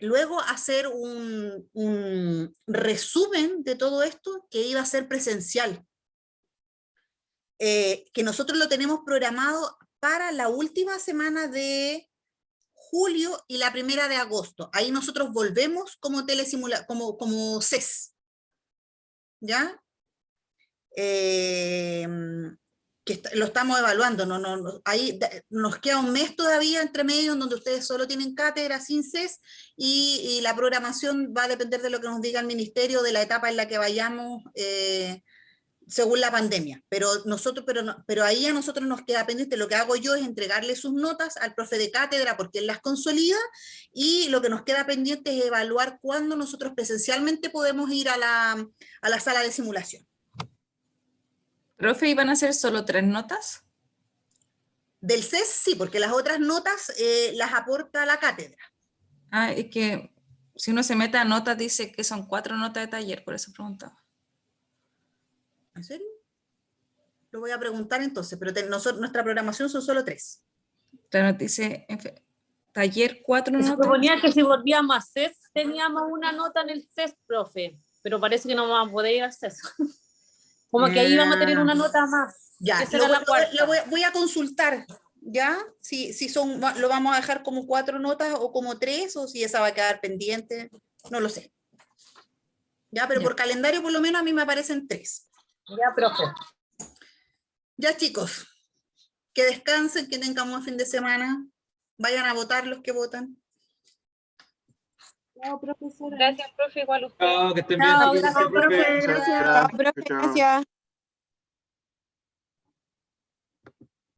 luego hacer un resumen de todo esto que iba a ser presencial. Que nosotros lo tenemos programado para la última semana de julio y la primera de agosto. Ahí nosotros volvemos como como CES. ¿Ya? Lo estamos evaluando, ahí nos queda un mes todavía entre medio en donde ustedes solo tienen cátedra sin CES y la programación va a depender de lo que nos diga el ministerio, de la etapa en la que vayamos según la pandemia, pero ahí a nosotros nos queda pendiente. Lo que hago yo es entregarle sus notas al profe de cátedra porque él las consolida, y lo que nos queda pendiente es evaluar cuándo nosotros presencialmente podemos ir a la sala de simulación. ¿Profe, iban a ser solo 3 notas? Del CES sí, porque las otras notas las aporta la cátedra. Ah, es que si uno se mete a notas dice que son 4 notas de taller, por eso preguntaba. ¿En serio? Lo voy a preguntar entonces, pero nuestra programación son solo 3. Claro, dice taller 4 Se notas. suponía que si volvíamos a CES teníamos una nota en el CES, profe, pero parece que no vamos a poder ir al CES. Como que ahí vamos a tener una nota más. Ya, voy a consultar, ¿ya? Si lo vamos a dejar como 4 notas o como 3, o si esa va a quedar pendiente, no lo sé. Ya, pero por calendario por lo menos a mí me aparecen 3. Ya, profe. Ya, chicos, que descansen, que tengan un fin de semana. Vayan a votar los que votan. Chao, profesora. Gracias, profe, igual usted. Chao, que estén bien. Chao, gracias, profe. Gracias.